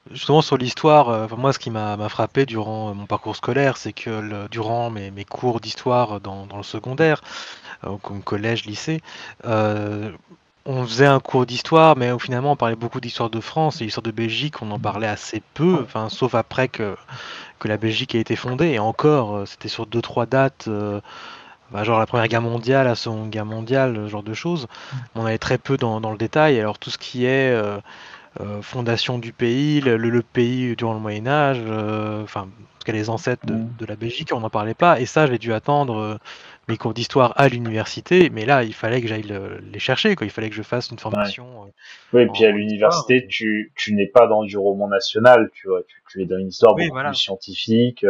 S10: Justement sur l'histoire, moi ce qui m'a frappé durant mon parcours scolaire, c'est que durant mes cours d'histoire dans le secondaire, comme collège, lycée, on faisait un cours d'histoire, mais finalement on parlait beaucoup d'histoire de France et l'histoire de Belgique, on en parlait assez peu, enfin sauf après que la Belgique a été fondée, et encore c'était sur 2-3 dates, genre la Première Guerre mondiale, la Seconde Guerre mondiale, ce genre de choses. On allait très peu dans le détail. Alors tout ce qui est fondation du pays, le pays durant le Moyen-Âge, enfin, en tout cas les ancêtres de la Belgique, on n'en parlait pas. Et ça, j'ai dû attendre mes cours d'histoire à l'université, mais là, il fallait que j'aille les chercher, quoi. Il fallait que je fasse une formation.
S8: Oui, et puis à l'université, tu n'es pas dans du roman national, tu vois, tu es dans une histoire beaucoup plus scientifique.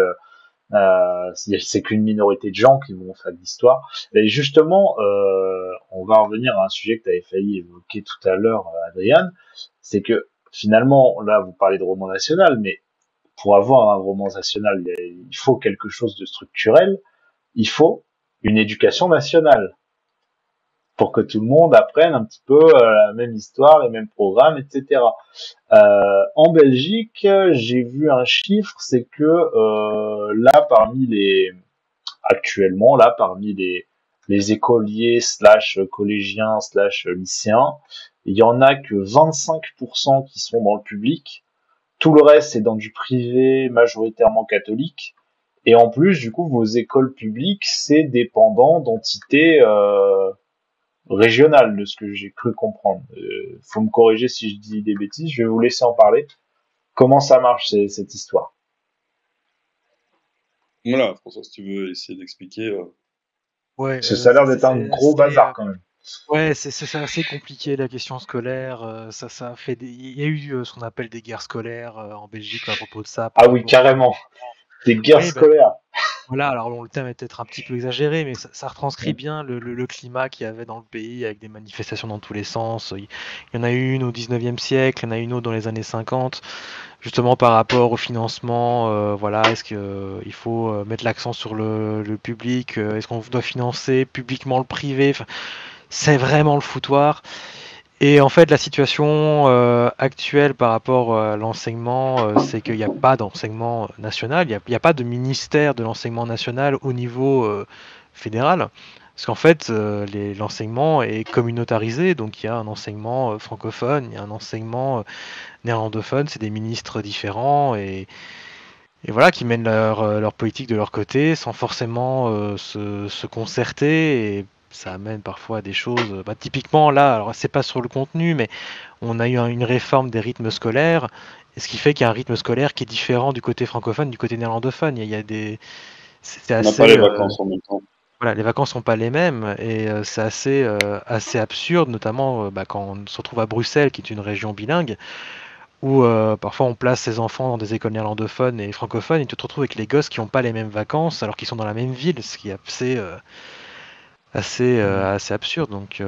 S8: C'est qu'une minorité de gens qui vont faire de l'histoire. Et justement, on va revenir à un sujet que tu avais failli évoquer tout à l'heure, Adriane, c'est que finalement, là, vous parlez de roman national, mais pour avoir un roman national, il faut quelque chose de structurel, il faut une éducation nationale, pour que tout le monde apprenne un petit peu la même histoire, les mêmes programmes, etc. En Belgique, j'ai vu un chiffre, c'est que là, parmi les écoliers / collégiens / lycéens, il y en a que 25% qui sont dans le public. Tout le reste, c'est dans du privé, majoritairement catholique. Et en plus, du coup, vos écoles publiques, c'est dépendant d'entités régionales, de ce que j'ai cru comprendre. Faut me corriger si je dis des bêtises, je vais vous laisser en parler. Comment ça marche, cette histoire?
S9: Voilà, François, si tu veux essayer d'expliquer.
S10: Ouais,
S8: ça a l'air d'être un gros bazar quand même.
S10: Ouais, c'est assez compliqué la question scolaire. Ça fait il y a eu ce qu'on appelle des guerres scolaires en Belgique à propos de ça.
S8: Ah oui, carrément. Des guerres scolaires.
S10: Voilà, alors bon, le thème est peut-être un petit peu exagéré, mais ça retranscrit bien le climat qu'il y avait dans le pays, avec des manifestations dans tous les sens. Il y en a eu une au 19e siècle, il y en a une autre dans les années 50, justement par rapport au financement. Voilà, est-ce qu'il faut mettre l'accent sur le public? Est-ce qu'on doit financer publiquement le privé? Enfin, c'est vraiment le foutoir. Et en fait, la situation actuelle par rapport à l'enseignement, c'est qu'il n'y a pas d'enseignement national, il n'y a pas de ministère de l'enseignement national au niveau fédéral. Parce qu'en fait, l'enseignement est communautarisé, donc il y a un enseignement francophone, il y a un enseignement néerlandophone, c'est des ministres différents, et voilà, qui mènent leur politique de leur côté, sans forcément se concerter, et ça amène parfois à des choses, typiquement là, alors c'est pas sur le contenu, mais on a eu une réforme des rythmes scolaires, et ce qui fait qu'il y a un rythme scolaire qui est différent du côté francophone, du côté néerlandophone. Il y a des...
S9: On n'a pas les vacances en même temps.
S10: voilà, les vacances sont pas les mêmes et c'est assez absurde, notamment quand on se retrouve à Bruxelles, qui est une région bilingue, où parfois on place ses enfants dans des écoles néerlandophones et francophones, et tu te retrouves avec les gosses qui n'ont pas les mêmes vacances alors qu'ils sont dans la même ville, ce qui est assez absurde. Donc,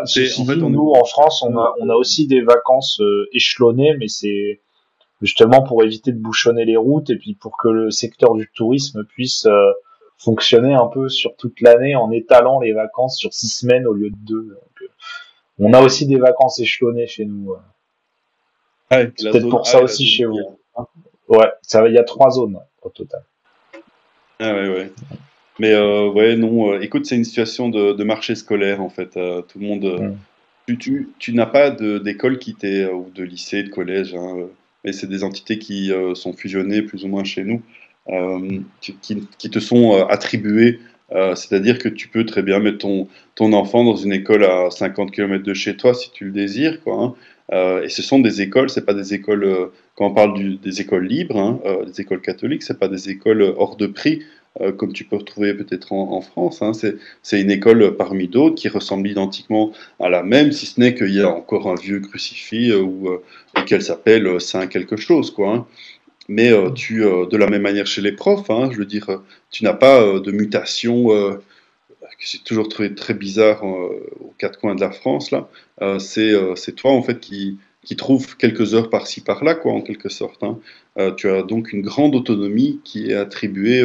S8: Ceci
S9: en fait,
S8: dit,
S9: on est...
S8: nous, en France, on a aussi des vacances échelonnées, mais c'est justement pour éviter de bouchonner les routes et puis pour que le secteur du tourisme puisse fonctionner un peu sur toute l'année en étalant les vacances sur 6 semaines au lieu de 2. Donc, on a aussi des vacances échelonnées chez nous.
S9: Ouais,
S8: C'est
S9: la
S8: peut-être
S9: zone
S8: pour
S9: A
S8: ça
S9: et la
S8: aussi
S9: zone
S8: chez
S9: B.
S8: vous. Ouais, il y a 3 zones au total.
S9: Ah ouais, ouais. Mais ouais, non, écoute, c'est une situation de marché scolaire en fait. Tout le monde,
S8: Mm.
S9: tu n'as pas d'école ou de lycée, de collège, hein, mais c'est des entités qui sont fusionnées plus ou moins chez nous, qui te sont attribuées. C'est-à-dire que tu peux très bien mettre ton enfant dans une école à 50 km de chez toi si tu le désires, quoi, hein. Et ce sont des écoles, c'est pas des écoles, quand on parle des écoles libres, hein, des écoles catholiques, c'est pas des écoles hors de prix, comme tu peux retrouver peut-être en France, hein. C'est une école parmi d'autres qui ressemble identiquement à la même, si ce n'est qu'il y a encore un vieux crucifix ou qu'elle s'appelle Saint quelque chose, quoi, hein. Mais de la même manière chez les profs, hein, je veux dire, tu n'as pas de mutation que j'ai toujours trouvé très bizarre aux quatre coins de la France là. C'est toi en fait qui trouve quelques heures par-ci par-là, quoi, en quelque sorte, hein. Tu as donc une grande autonomie qui est attribuée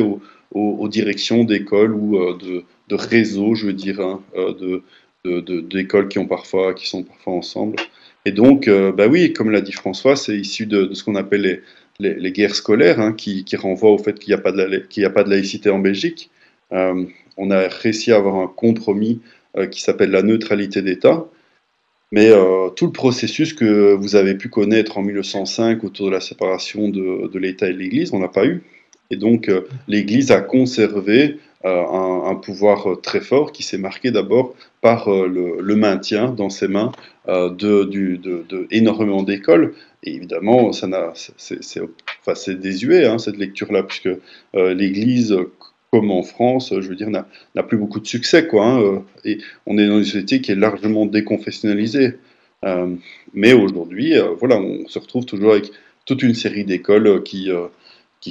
S9: aux directions d'écoles ou de réseaux, je veux dire, hein, d'écoles qui sont parfois ensemble. Et donc, bah oui, comme l'a dit François, c'est issu de ce qu'on appelle les guerres scolaires, hein, qui renvoient au fait qu'il n'y a pas de laïcité en Belgique. On a réussi à avoir un compromis qui s'appelle la neutralité d'État, mais tout le processus que vous avez pu connaître en 1905 autour de la séparation de l'État et de l'Église, on n'a pas eu. Et donc l'Église a conservé un pouvoir très fort qui s'est marqué d'abord par le maintien dans ses mains énormément d'écoles. Et évidemment, c'est désuet, hein, cette lecture-là, puisque l'Église, comme en France, je veux dire, n'a plus beaucoup de succès, quoi, hein, et on est dans une société qui est largement déconfessionnalisée. Mais aujourd'hui, voilà, on se retrouve toujours avec toute une série d'écoles qui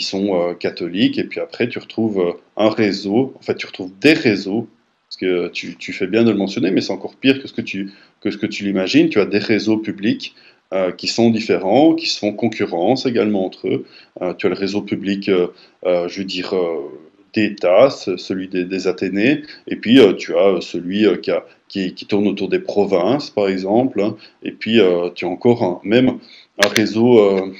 S9: sont catholiques, et puis après, tu retrouves un réseau, en fait, tu retrouves des réseaux, parce que tu fais bien de le mentionner, mais c'est encore pire que ce que tu l'imagines. Tu as des réseaux publics qui sont différents, qui se font concurrence également entre eux. Tu as le réseau public, je veux dire, d'État, celui des Athénées, et puis tu as celui qui tourne autour des provinces, par exemple, hein. Et puis tu as encore même un réseau,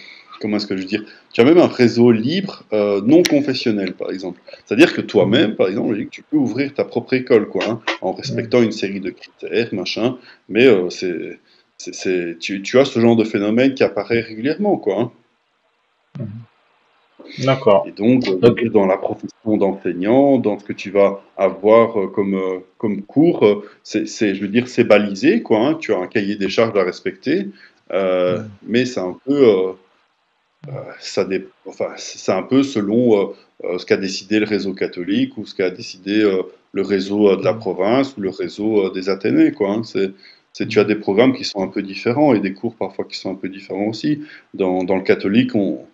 S9: comment est-ce que je veux dire, tu as même un réseau libre non confessionnel, par exemple. C'est-à-dire que toi-même, par exemple, tu peux ouvrir ta propre école, quoi, hein, en respectant une série de critères, machin, mais tu as ce genre de phénomène qui apparaît régulièrement, quoi, hein.
S8: D'accord.
S9: Et donc, dans la profession d'enseignant, dans ce que tu vas avoir comme cours, je veux dire, c'est balisé, quoi, hein. Tu as un cahier des charges à respecter, mais c'est un peu, c'est un peu selon ce qu'a décidé le réseau catholique ou ce qu'a décidé le réseau de la province ou le réseau des Athénées, quoi, hein. Tu as des programmes qui sont un peu différents et des cours parfois qui sont un peu différents aussi. Dans le catholique, on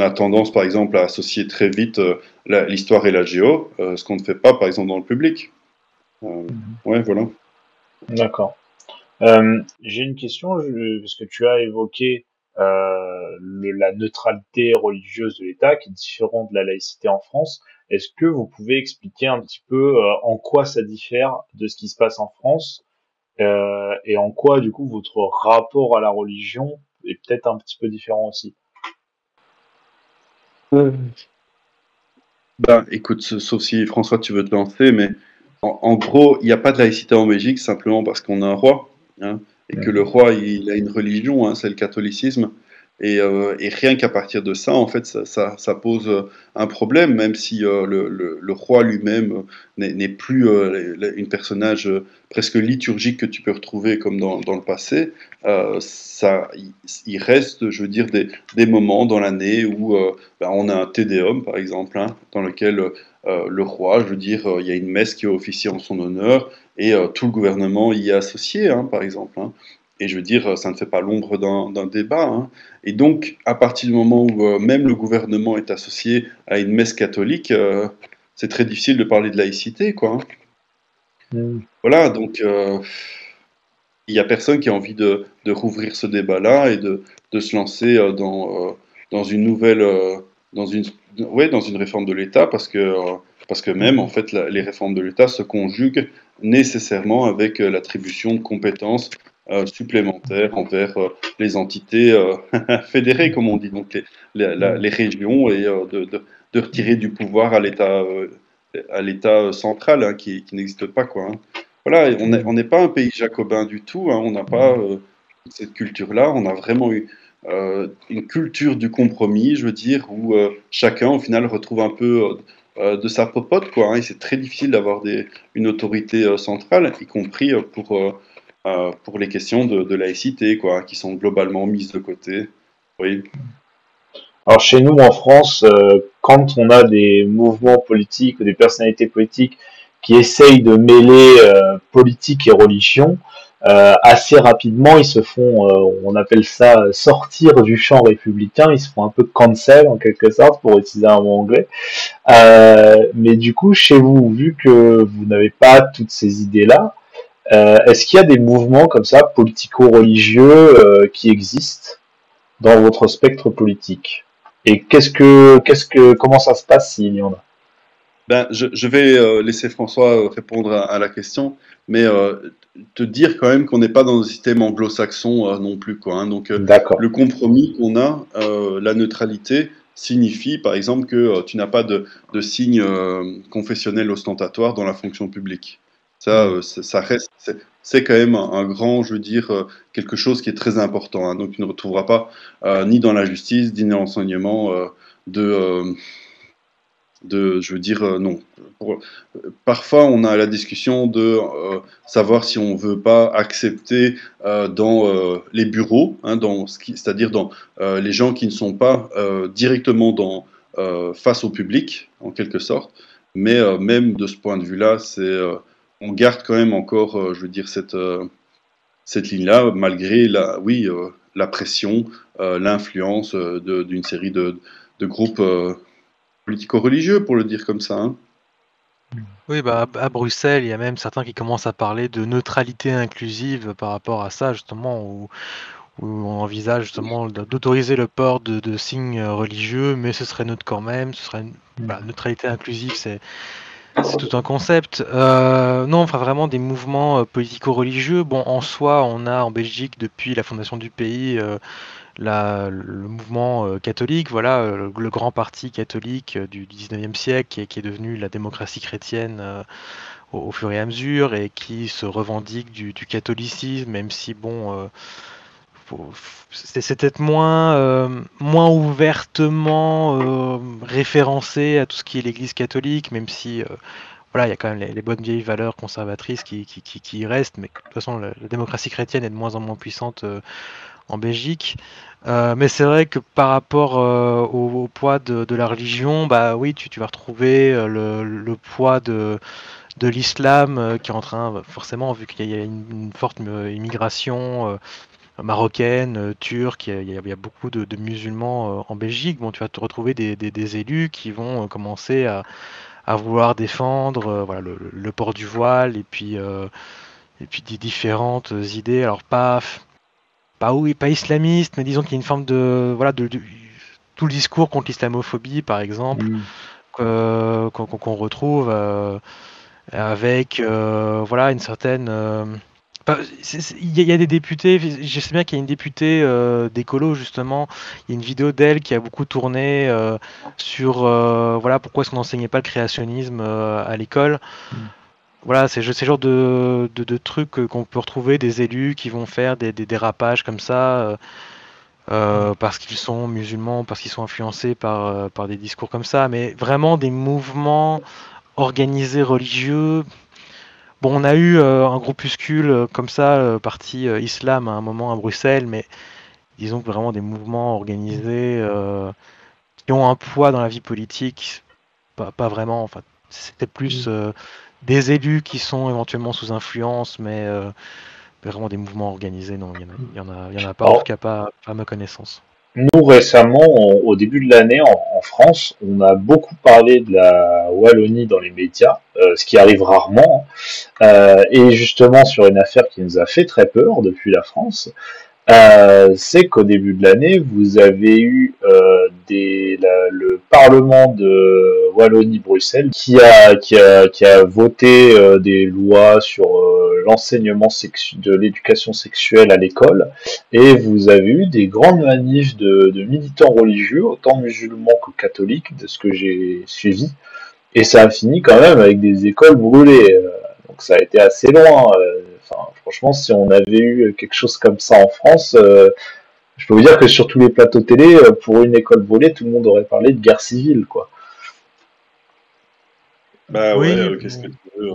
S9: a tendance, par exemple, à associer très vite l'histoire et la géo, ce qu'on ne fait pas, par exemple, dans le public. Ouais, voilà.
S8: D'accord. J'ai une question, parce que tu as évoqué la neutralité religieuse de l'État, qui est différente de la laïcité en France. Est-ce que vous pouvez expliquer un petit peu en quoi ça diffère de ce qui se passe en France, et en quoi, du coup, votre rapport à la religion est peut-être un petit peu différent aussi?
S9: Ben, écoute, sauf si François, tu veux te lancer, mais en gros, il n'y a pas de laïcité en Belgique simplement parce qu'on a un roi, hein, et que le roi, il a une religion, hein, c'est le catholicisme. Et rien qu'à partir de ça, en fait, ça pose un problème, même si le roi lui-même n'est plus une personnage presque liturgique que tu peux retrouver comme dans le passé. Il reste, je veux dire, des moments dans l'année où on a un Te Deum, par exemple, hein, dans lequel le roi, je veux dire, il y a une messe qui est officiée en son honneur et tout le gouvernement y est associé, hein, par exemple. Hein. Et je veux dire, ça ne fait pas l'ombre d'un débat. Hein. Et donc, à partir du moment où même le gouvernement est associé à une messe catholique, c'est très difficile de parler de laïcité, quoi. Hein. Voilà, donc il n'y a personne qui a envie de rouvrir ce débat-là et de se lancer dans une nouvelle, dans une réforme de l'État, parce que même, en fait, les réformes de l'État se conjuguent nécessairement avec l'attribution de compétences supplémentaires envers les entités fédérées, comme on dit, donc les régions, et de retirer du pouvoir à l'État central, hein, qui n'existe pas, quoi. Hein. Voilà, on n'est pas un pays jacobin du tout, hein, on n'a pas cette culture-là, on a vraiment eu une culture du compromis, je veux dire, où chacun, au final, retrouve un peu de sa popote, quoi. Hein, et c'est très difficile d'avoir une autorité centrale, y compris pour les questions de laïcité, quoi, qui sont globalement mises de côté. Oui.
S8: Alors chez nous en France, quand on a des mouvements politiques ou des personnalités politiques qui essayent de mêler politique et religion, assez rapidement ils se font, on appelle ça sortir du champ républicain, ils se font un peu cancel en quelque sorte, pour utiliser un mot anglais. Mais du coup, chez vous, vu que vous n'avez pas toutes ces idées-là, est-ce qu'il y a des mouvements comme ça, politico-religieux, qui existent dans votre spectre politique? Et comment ça se passe s'il y en a?
S9: Ben, je vais laisser François répondre à la question, mais te dire quand même qu'on n'est pas dans un système anglo-saxon non plus, quoi. Hein. Donc, le compromis qu'on a, la neutralité, signifie par exemple que tu n'as pas de signe confessionnel ostentatoire dans la fonction publique. Ça reste, c'est quand même un grand, je veux dire, quelque chose qui est très important. Hein. Donc tu ne retrouveras pas ni dans la justice, ni dans l'enseignement je veux dire, non. Parfois, on a la discussion de savoir si on veut pas accepter dans les bureaux, hein, c'est-à-dire dans les gens qui ne sont pas directement face au public, en quelque sorte. Mais même de ce point de vue-là, on garde quand même encore, je veux dire, cette ligne-là, malgré la pression, l'influence d'une série de groupes politico-religieux, pour le dire comme ça. Hein.
S10: Oui, bah, à Bruxelles, il y a même certains qui commencent à parler de neutralité inclusive par rapport à ça, justement, où on envisage justement d'autoriser le port de signes religieux, mais ce serait neutre quand même, ce serait neutralité inclusive, c'est tout un concept. Non, enfin vraiment des mouvements politico-religieux. Bon, en soi, on a en Belgique, depuis la fondation du pays, le mouvement catholique, voilà, le grand parti catholique du 19e siècle qui est devenu la démocratie chrétienne au fur et à mesure, et qui se revendique du catholicisme, même si bon, c'est peut-être moins ouvertement référencé à tout ce qui est l'Église catholique, même si voilà, il y a quand même les bonnes vieilles valeurs conservatrices qui y restent, mais de toute façon la démocratie chrétienne est de moins en moins puissante en Belgique. Mais c'est vrai que par rapport au poids de la religion, bah oui, tu vas retrouver le poids de l'islam qui est en train, forcément, vu qu'il y a une forte immigration marocaine, turque, il y a beaucoup de musulmans en Belgique. Bon, tu vas te retrouver des élus qui vont commencer à vouloir défendre voilà, le port du voile, et puis des différentes idées. Alors pas islamiste, mais disons qu'il y a une forme de tout le discours contre l'islamophobie, par exemple, qu'on retrouve avec voilà une certaine. Il y a des députés, je sais bien qu'il y a une députée d'écolo, justement, il y a une vidéo d'elle qui a beaucoup tourné sur voilà pourquoi est-ce qu'on n'enseignait pas le créationnisme à l'école. Voilà, c'est le genre de trucs qu'on peut retrouver, des élus qui vont faire des dérapages comme ça. parce qu'ils sont musulmans, parce qu'ils sont influencés par des discours comme ça, mais vraiment des mouvements organisés religieux. Bon, on a eu un groupuscule comme ça, parti islam à un moment à Bruxelles, mais disons que vraiment des mouvements organisés qui ont un poids dans la vie politique, pas vraiment. Enfin, c'était plus des élus qui sont éventuellement sous influence, mais vraiment des mouvements organisés, non, il y en a pas, en tout
S8: Alors,
S10: cas pas à ma connaissance.
S8: nous, récemment, au début de l'année, en France, on a beaucoup parlé de la Wallonie dans les médias, ce qui arrive rarement, hein. Et justement, sur une affaire qui nous a fait très peur depuis la France, c'est qu'au début de l'année, vous avez eu le Parlement de Wallonie-Bruxelles qui a voté des lois sur l'enseignement de l'éducation sexuelle à l'école, et vous avez eu des grandes manifs de militants religieux, autant musulmans que catholiques, de ce que j'ai suivi, et ça a fini quand même avec des écoles brûlées. Donc ça a été assez loin. Enfin, franchement, si on avait eu quelque chose comme ça en France, je peux vous dire que sur tous les plateaux télé, pour une école brûlée, tout le monde aurait parlé de guerre civile, quoi.
S9: Bah ouais,
S10: Oui,
S9: qu'est-ce que tu veux,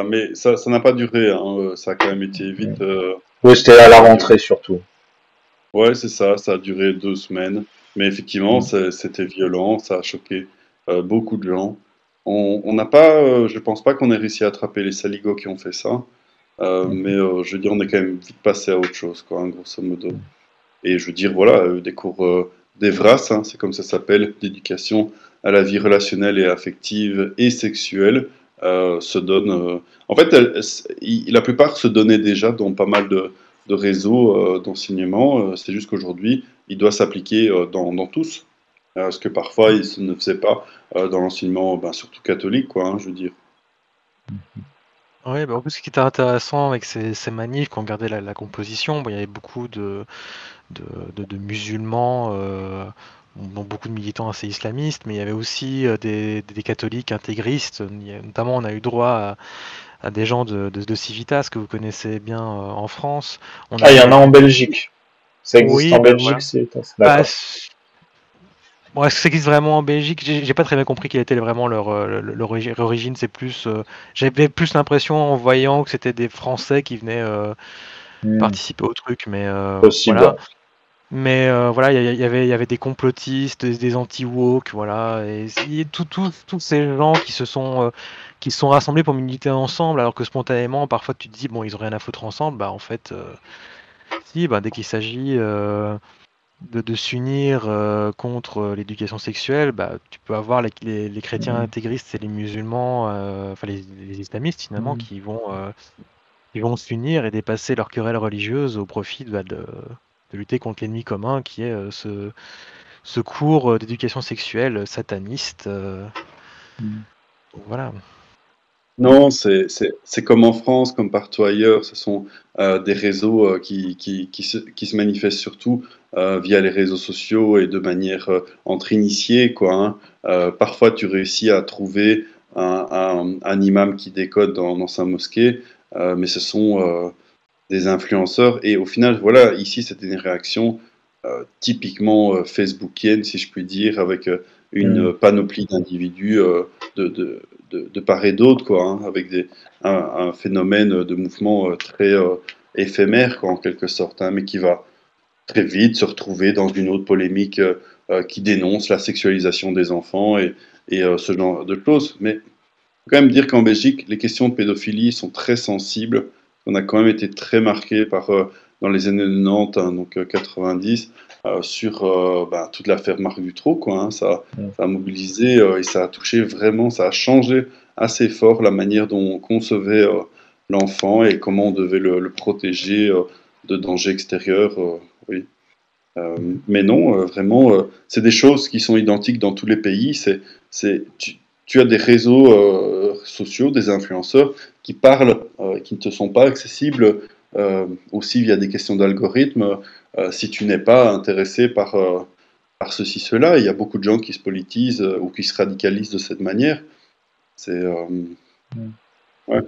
S9: mais ça n'a pas duré, hein, ça a quand même été vite.
S8: Oui, c'était à la
S9: Ça a duré.
S8: rentrée surtout.
S9: Ouais, c'est ça. Ça a duré 2 semaines, mais effectivement, c'était violent, ça a choqué beaucoup de gens. On n'a pas, je pense pas qu'on ait réussi à attraper les saligots qui ont fait ça, mais je veux dire, on est quand même vite passé à autre chose, quoi, hein, grosso modo. Et je veux dire, voilà, des cours d'EVRAS, hein, c'est comme ça s'appelle, d'éducation à la vie relationnelle et affective et sexuelle, se donnent. En fait, la plupart se donnaient déjà dans pas mal de réseaux d'enseignement. C'est juste qu'aujourd'hui, il doit s'appliquer dans tous. Parce que parfois, il ne faisait pas dans l'enseignement, ben, surtout catholique, quoi, hein, je veux dire.
S10: ouais, bah, en plus, ce qui était intéressant avec ces manifs, quand on regardait la composition, bon, il y avait beaucoup de musulmans, dont beaucoup de militants assez islamistes, mais il y avait aussi des catholiques intégristes. Notamment, on a eu droit à des gens de Civitas que vous connaissez bien en France. On
S8: Ah, il y en
S10: avait
S8: a en
S10: des...
S8: Belgique. Ça existe
S10: Oui,
S8: en
S10: ben
S8: Belgique,
S10: voilà.
S8: c'est
S10: Bah,
S8: d'accord.
S10: bon, est-ce que ça existe vraiment en Belgique? J'ai pas très bien compris quelle était vraiment leur origine. C'est plus, j'avais plus l'impression en voyant que c'était des Français qui venaient participer au truc, mais
S8: Possible,
S10: voilà.
S8: ouais.
S10: Mais voilà, il y avait des complotistes, des anti-woke, voilà, et tous ces gens qui se sont rassemblés pour militer ensemble, alors que spontanément, parfois tu te dis, bon, ils ont rien à foutre ensemble, bah en fait, si, bah, dès qu'il s'agit de s'unir contre l'éducation sexuelle, bah, tu peux avoir les chrétiens intégristes et les musulmans, enfin les islamistes finalement, qui vont s'unir et dépasser leurs querelles religieuses au profit de lutter contre l'ennemi commun qui est ce cours d'éducation sexuelle sataniste. Donc voilà.
S9: Non, c'est comme en France, comme partout ailleurs, ce sont des réseaux qui se manifestent surtout via les réseaux sociaux et de manière entre initiés, quoi, hein. Parfois, tu réussis à trouver un imam qui décode dans sa mosquée, mais ce sont des influenceurs. Et au final, voilà, ici, c'était une réaction typiquement facebookienne, si je puis dire, avec une panoplie d'individus de part et d'autre, quoi, hein, avec un phénomène de mouvement très éphémère, quoi, en quelque sorte, hein, mais qui va très vite se retrouver dans une autre polémique qui dénonce la sexualisation des enfants et ce genre de choses. Mais il faut quand même dire qu'en Belgique, les questions de pédophilie sont très sensibles. On a quand même été très marqué par, dans les années 90, hein, donc 90, sur bah, toute l'affaire Marc Dutroux, quoi, hein. Ça a mobilisé et ça a touché vraiment, ça a changé assez fort la manière dont on concevait l'enfant et comment on devait le protéger de dangers extérieurs. Oui. Mais non, vraiment, c'est des choses qui sont identiques dans tous les pays. Tu as des réseaux sociaux, des influenceurs qui parlent, qui ne te sont pas accessibles aussi via des questions d'algorithme. Si tu n'es pas intéressé par ceci, cela, il y a beaucoup de gens qui se politisent ou qui se radicalisent de cette manière. C'est ouais.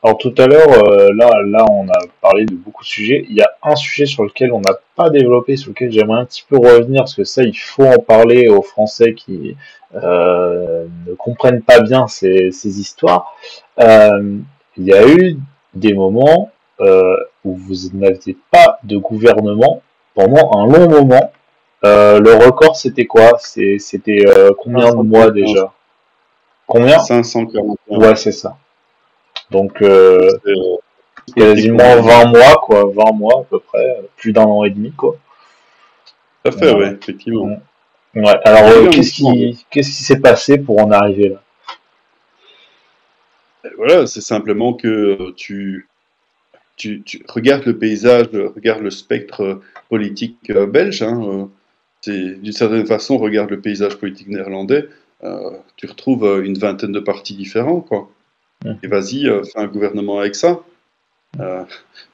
S8: Alors tout à l'heure, là, on a parlé de beaucoup de sujets. Il y a un sujet sur lequel on n'a pas développé, sur lequel j'aimerais un petit peu revenir, parce que ça, il faut en parler aux Français qui ne comprennent pas bien ces histoires. Euh, il y a eu des moments où vous n'aviez pas de gouvernement pendant un long moment. Le record, c'était quoi? C'était combien de mois
S9: 541.
S8: déjà? Combien?
S9: 541.
S8: Ouais, c'est ça. Donc,
S9: C'est
S8: quasiment
S9: politiquement.
S8: 20 mois, quoi. 20 mois à peu près. Plus d'un an et demi, quoi.
S9: Tout à fait, oui,
S8: Voilà.
S9: effectivement.
S8: Ouais.
S9: Il
S8: Alors,
S9: y a eu un
S8: qu'est-ce
S9: mouvement, oui.
S8: qui s'est passé pour en arriver là?
S9: Et voilà, c'est simplement que tu regardes le paysage, regarde le spectre politique belge, hein, d'une certaine façon, regarde le paysage politique néerlandais, tu retrouves une vingtaine de partis différents, quoi. Et vas-y, fais un gouvernement avec ça. Euh,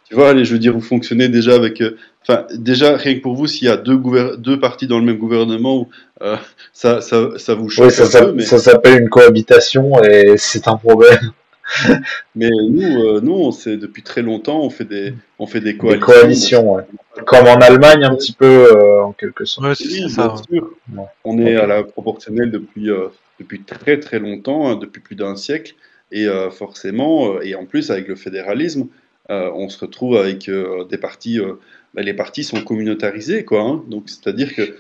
S9: Tu vois, allez, je veux dire, vous fonctionnez déjà avec. Enfin, déjà, rien que pour vous, s'il y a deux partis dans le même gouvernement, ça vous
S8: Oui,
S9: choque un peu,
S8: ça s'appelle une cohabitation et c'est un problème.
S9: mais nous, depuis très longtemps, on fait des
S8: Des
S9: coalitions. Bon,
S8: coalitions, ouais. Comme en Allemagne, un
S9: ouais,
S8: petit peu, en quelque sorte.
S10: Ouais,
S9: oui,
S10: c'est
S9: bien
S10: ça.
S9: sûr.
S8: Ouais.
S9: On est
S8: Ok.
S9: à la proportionnelle depuis très très longtemps, hein, depuis plus d'un siècle, et forcément, et en plus avec le fédéralisme, on se retrouve avec des partis. Les partis sont communautarisés, quoi, hein. Donc c'est-à-dire que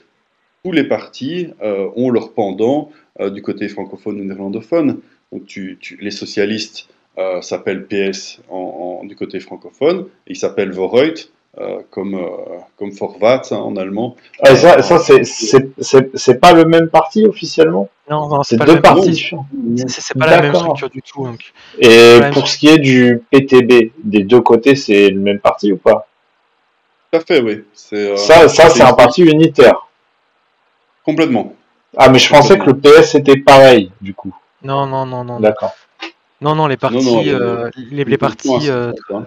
S9: tous les partis ont leur pendant du côté francophone ou néerlandophone. Donc les socialistes s'appellent PS du côté francophone, et ils s'appellent Vooruit, comme Vorwärts, hein, en allemand.
S8: Ah, ça
S9: En...
S8: c'est pas le même parti officiellement?
S10: Non, c'est
S8: C'est
S10: pas le
S8: deux
S10: même
S9: Non,
S8: partis
S10: parti.
S8: différents.
S10: C'est pas la même
S8: D'accord.
S10: structure du tout. Donc, c'est
S8: Et
S10: pas la même
S8: pour ce
S10: structure.
S8: qui est du PTB, des deux côtés, c'est le même parti ou pas?
S9: tout à fait, oui.
S8: Ça,
S9: C'est
S8: c'est
S9: une
S8: un
S9: structure
S8: parti unitaire.
S9: complètement,
S8: Ah, mais je pensais que
S9: complètement.
S8: le PS était pareil, du coup.
S10: Non.
S8: D'accord.
S10: Non,
S9: Non, non,
S10: les
S9: nous comptons à
S10: partis,
S9: ce sens, hein.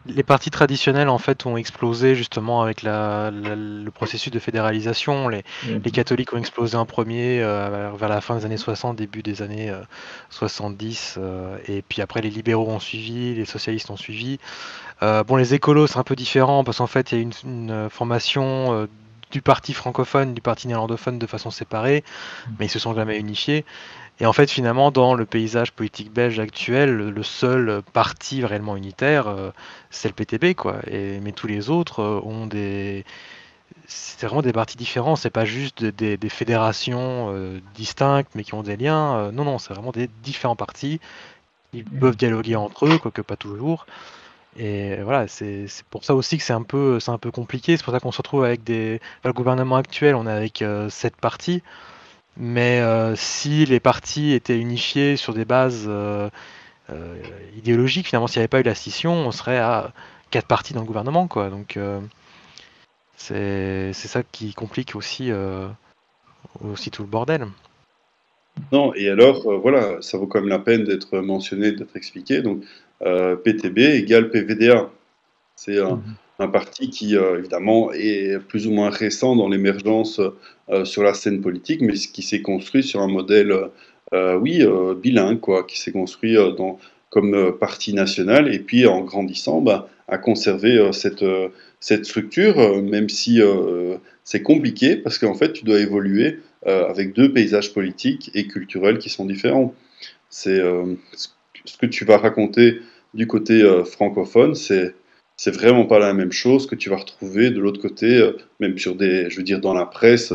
S10: les partis traditionnels en fait ont explosé justement avec le processus de fédéralisation. Les catholiques ont explosé en premier vers la fin des années 60, début des années 70, et puis après les libéraux ont suivi, les socialistes ont suivi. Bon, les écolos c'est un peu différent parce qu'en fait il y a une formation du parti francophone, du parti néerlandophone de façon séparée, mais ils se sont jamais unifiés. Et en fait, finalement, dans le paysage politique belge actuel, le seul parti réellement unitaire, c'est le PTB, quoi. Mais tous les autres c'est vraiment des partis différents. C'est pas juste des fédérations distinctes, mais qui ont des liens. Non, c'est vraiment des différents partis. Ils peuvent dialoguer entre eux, quoique pas toujours. Et voilà, c'est pour ça aussi que c'est un peu compliqué. C'est pour ça qu'on se retrouve avec le gouvernement actuel, on est avec 7 partis. Mais si les partis étaient unifiés sur des bases euh, idéologiques, finalement, s'il n'y avait pas eu la scission, on serait à 4 partis dans le gouvernement, quoi. Donc c'est ça qui complique aussi tout le bordel.
S9: Non, et alors, voilà, ça vaut quand même la peine d'être mentionné, d'être expliqué. Donc, PTB égale PVDA. C'est un parti qui, évidemment, est plus ou moins récent dans l'émergence sur la scène politique, mais qui s'est construit sur un modèle, oui, bilingue, quoi, qui s'est construit comme parti national, et puis en grandissant, bah, a conservé cette structure, même si c'est compliqué, parce qu'en fait, tu dois évoluer avec deux paysages politiques et culturels qui sont différents. C'est ce que tu vas raconter du côté francophone, c'est vraiment pas la même chose que tu vas retrouver de l'autre côté, même je veux dire, dans la presse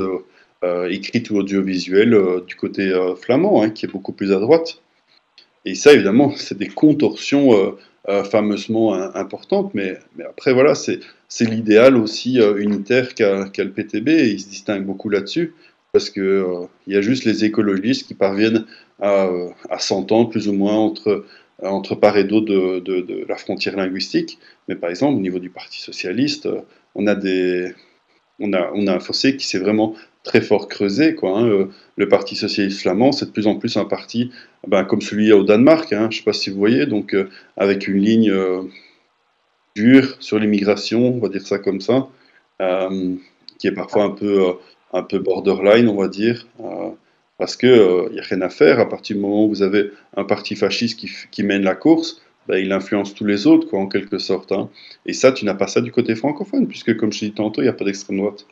S9: écrite ou audiovisuelle du côté flamand, hein, qui est beaucoup plus à droite. Et ça, évidemment, c'est des contorsions fameusement importantes, mais après, voilà, c'est l'idéal aussi unitaire qu'a le PTB, et il se distingue beaucoup là-dessus, parce que il y a juste les écologistes qui parviennent à s'entendre plus ou moins entre part et d'autre de la frontière linguistique. Mais par exemple, au niveau du Parti socialiste, on a un fossé qui s'est vraiment très fort creusé, quoi, hein. Le Parti socialiste flamand, c'est de plus en plus un parti ben, comme celui au Danemark, hein, je ne sais pas si vous voyez, donc avec une ligne dure sur l'immigration, on va dire ça comme ça, qui est parfois un peu borderline, on va dire, parce qu'il n'y a rien à faire. À partir du moment où vous avez un parti fasciste qui mène la course, bah, il influence tous les autres, quoi, en quelque sorte. Hein. Et ça, tu n'as pas ça du côté francophone, puisque, comme je t'ai dit tantôt, il n'y a pas d'extrême droite.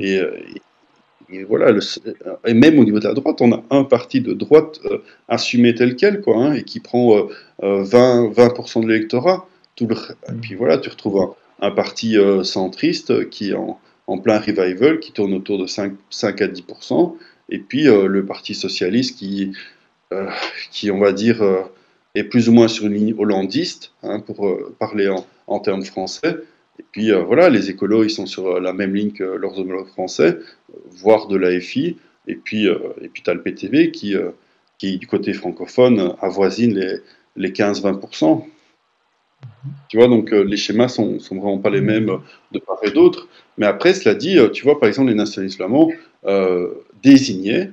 S9: Et, et voilà, et même au niveau de la droite, on a un parti de droite assumé tel quel, quoi, hein, et qui prend 20% de l'électorat. Et puis voilà, tu retrouves un parti centriste qui est en plein revival, qui tourne autour de 5 à 10%, et puis le Parti socialiste qui on va dire, est plus ou moins sur une ligne hollandiste, hein, pour parler en termes français. Et puis voilà, les écolos, ils sont sur la même ligne que leurs homologues français, voire de l'AFI. Et puis tu as le PTB qui, du côté francophone, avoisine les 15-20%. Tu vois, donc les schémas sont vraiment pas les mêmes de part et d'autre. Mais après, cela dit, tu vois, par exemple, les nationalistes flamands désignaient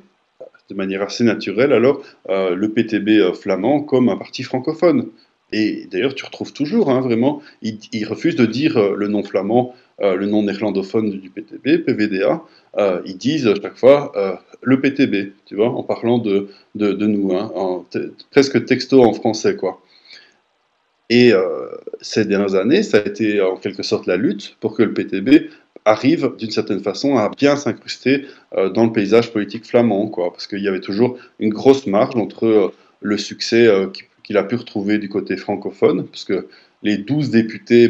S9: de manière assez naturelle alors le PTB flamand comme un parti francophone. Et d'ailleurs, tu retrouves toujours, hein, vraiment, ils refusent de dire le nom flamand, le nom néerlandophone du PTB, PVDA. Ils disent à chaque fois le PTB, tu vois, en parlant de nous, hein, presque texto en français, quoi. Et ces dernières années, ça a été en quelque sorte la lutte pour que le PTB arrive d'une certaine façon à bien s'incruster dans le paysage politique flamand, quoi, parce qu'il y avait toujours une grosse marge entre le succès qu'il a pu retrouver du côté francophone, parce que les 12 députés,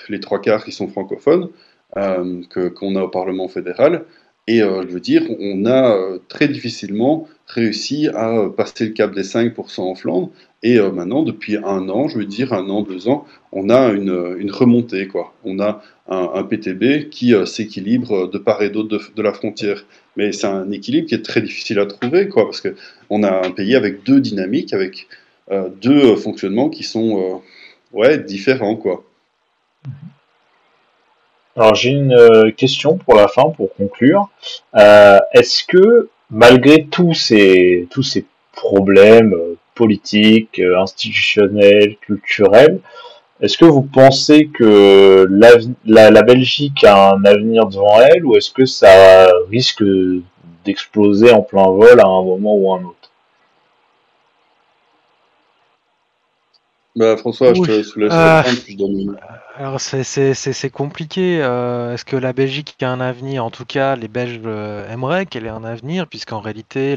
S9: les 3/4 qui sont francophones, qu'on a au Parlement fédéral, et je veux dire, on a très difficilement réussi à passer le cap des 5% en Flandre, et maintenant, depuis un an, je veux dire, 1 an, 2 ans, on a une remontée, quoi. On a un PTB qui s'équilibre de part et d'autre de la frontière. Mais c'est un équilibre qui est très difficile à trouver, quoi, parce qu'on a un pays avec 2 dynamiques, avec 2 fonctionnements qui sont différents, quoi.
S8: Alors j'ai une question pour la fin, pour conclure. Est-ce que malgré tous ces problèmes politiques, institutionnels, culturels, est-ce que vous pensez que la Belgique a un avenir devant elle, ou est-ce que ça risque d'exploser en plein vol à un moment ou un autre?
S9: François, je
S10: Oui.
S9: te laisse répondre, puis je donne
S10: Alors c'est compliqué. Est-ce que la Belgique a un avenir? En tout cas, les Belges aimeraient qu'elle ait un avenir, puisqu'en réalité,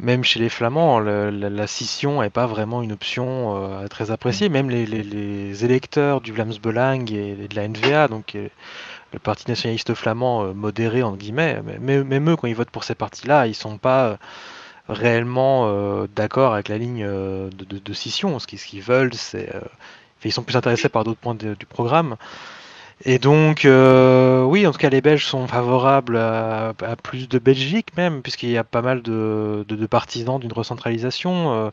S10: même chez les Flamands, la scission n'est pas vraiment une option très appréciée. Même les électeurs du Vlaams Belang et de la N-VA, donc le parti nationaliste flamand modéré, entre guillemets, même eux, quand ils votent pour ces partis-là, ils sont pas réellement d'accord avec la ligne de scission. Ce qu'ils veulent, ils sont plus intéressés par d'autres points du programme. Et donc, oui, en tout cas, les Belges sont favorables à plus de Belgique même, puisqu'il y a pas mal de partisans d'une recentralisation.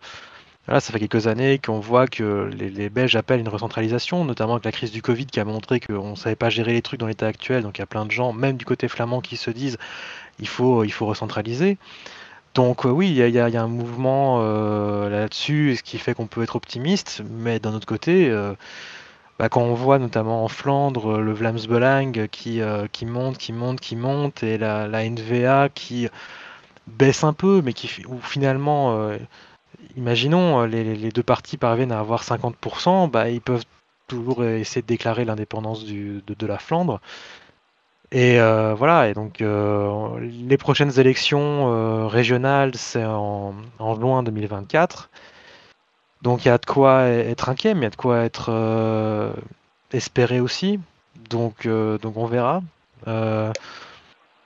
S10: Là, ça fait quelques années qu'on voit que les Belges appellent une recentralisation, notamment avec la crise du Covid qui a montré qu'on ne savait pas gérer les trucs dans l'état actuel. Donc il y a plein de gens, même du côté flamand, qui se disent il faut recentraliser. Donc oui, il y a un mouvement là-dessus, ce qui fait qu'on peut être optimiste, mais d'un autre côté, quand on voit notamment en Flandre le Vlaams Belang qui monte, et la N-VA qui baisse un peu, mais où finalement, imaginons, les 2 partis parviennent à avoir 50%, ils peuvent toujours essayer de déclarer l'indépendance de la Flandre. Et voilà, et donc les prochaines élections régionales, c'est en juin 2024. Donc il y a de quoi être inquiet, mais il y a de quoi être espéré aussi. Donc on verra.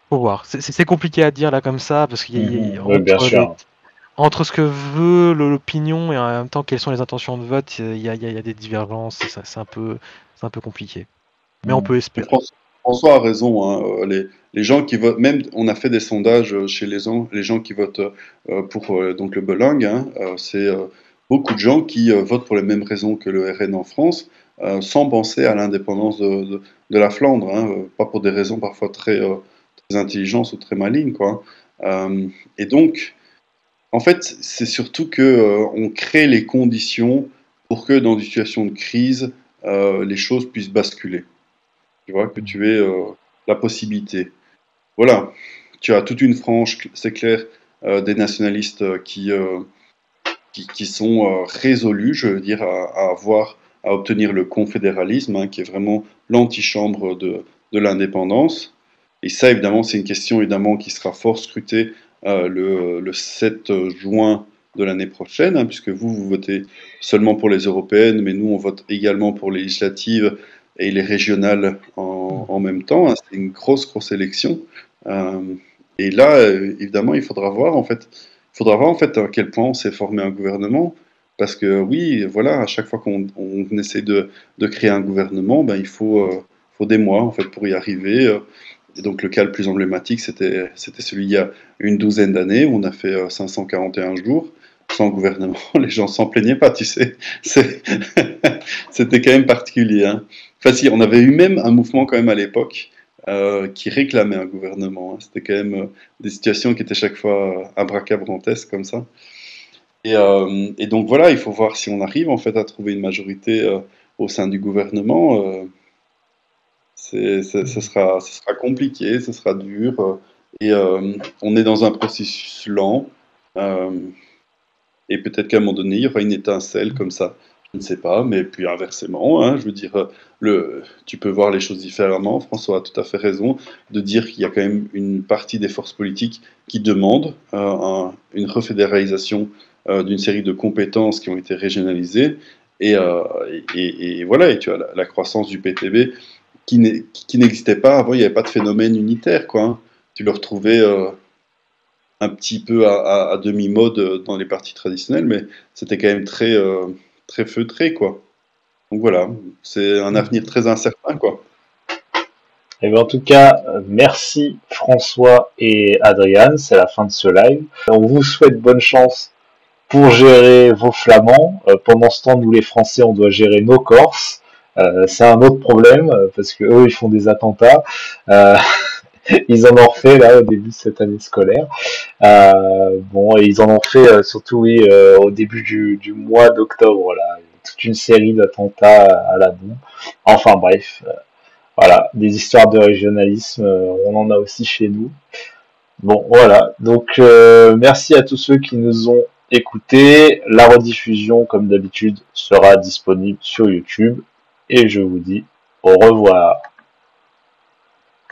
S10: Faut voir. C'est compliqué à dire là comme ça, parce qu'il y a
S8: Oui, bien sûr.
S10: entre ce que veut l'opinion et en même temps quelles sont les intentions de vote, il y a des divergences. C'est un peu compliqué. Mais on peut espérer.
S9: François a raison, hein, les gens qui votent, même on a fait des sondages chez les gens qui votent pour donc le Belang, hein, c'est beaucoup de gens qui votent pour les mêmes raisons que le RN en France, sans penser à l'indépendance de la Flandre, hein, pas pour des raisons parfois très intelligentes ou très malignes, quoi. Et donc, en fait, c'est surtout que on crée les conditions pour que dans une situation de crise, les choses puissent basculer. Tu vois, que tu aies la possibilité. Voilà, tu as toute une frange, c'est clair, des nationalistes qui qui sont résolus, je veux dire, à obtenir le confédéralisme, hein, qui est vraiment l'antichambre de l'indépendance. Et ça, évidemment, c'est une question évidemment qui sera fort scrutée le 7 juin de l'année prochaine, hein, puisque vous votez seulement pour les européennes, mais nous, on vote également pour les législatives et les régionales en même temps. Hein. C'est une grosse élection. Et là, évidemment, il faudra voir en fait à quel point on s'est formé un gouvernement. Parce que oui, voilà, à chaque fois qu'on essaie de créer un gouvernement, ben, il faut des mois en fait pour y arriver. Et donc le cas le plus emblématique, c'était celui il y a une douzaine d'années, où on a fait 541 jours sans gouvernement. Les gens s'en plaignaient pas, tu sais. C'était quand même particulier. Hein. Enfin si, on avait eu même un mouvement quand même à l'époque qui réclamait un gouvernement. Hein. C'était quand même des situations qui étaient chaque fois abracadabrantesques comme ça. Et donc voilà, il faut voir si on arrive en fait à trouver une majorité au sein du gouvernement. Ce sera compliqué, ce sera dur, et on est dans un processus lent, et peut-être qu'à un moment donné, il y aura une étincelle comme ça, je ne sais pas, mais puis inversement, hein, je veux dire, tu peux voir les choses différemment, François a tout à fait raison, de dire qu'il y a quand même une partie des forces politiques qui demandent une refédéralisation d'une série de compétences qui ont été régionalisées, et voilà, et tu as la croissance du PTB, qui n'existait pas avant, il n'y avait pas de phénomène unitaire, quoi. Hein. Tu le retrouvais un petit peu à demi-mode dans les partis traditionnels, mais c'était quand même très feutré, quoi. Donc voilà, c'est un avenir très incertain, quoi.
S8: Et bien en tout cas, merci François et Adriane, c'est la fin de ce live. On vous souhaite bonne chance pour gérer vos Flamands. Pendant ce temps, nous les Français, on doit gérer nos Corses. C'est un autre problème parce que eux ils font des attentats. Ils en ont refait là au début de cette année scolaire. Bon, et ils en ont fait surtout oui au début du mois d'octobre là, toute une série d'attentats à la bombe. Enfin bref, voilà, des histoires de régionalisme, on en a aussi chez nous. Bon voilà, donc merci à tous ceux qui nous ont écoutés. La rediffusion comme d'habitude sera disponible sur YouTube. Et je vous dis au revoir.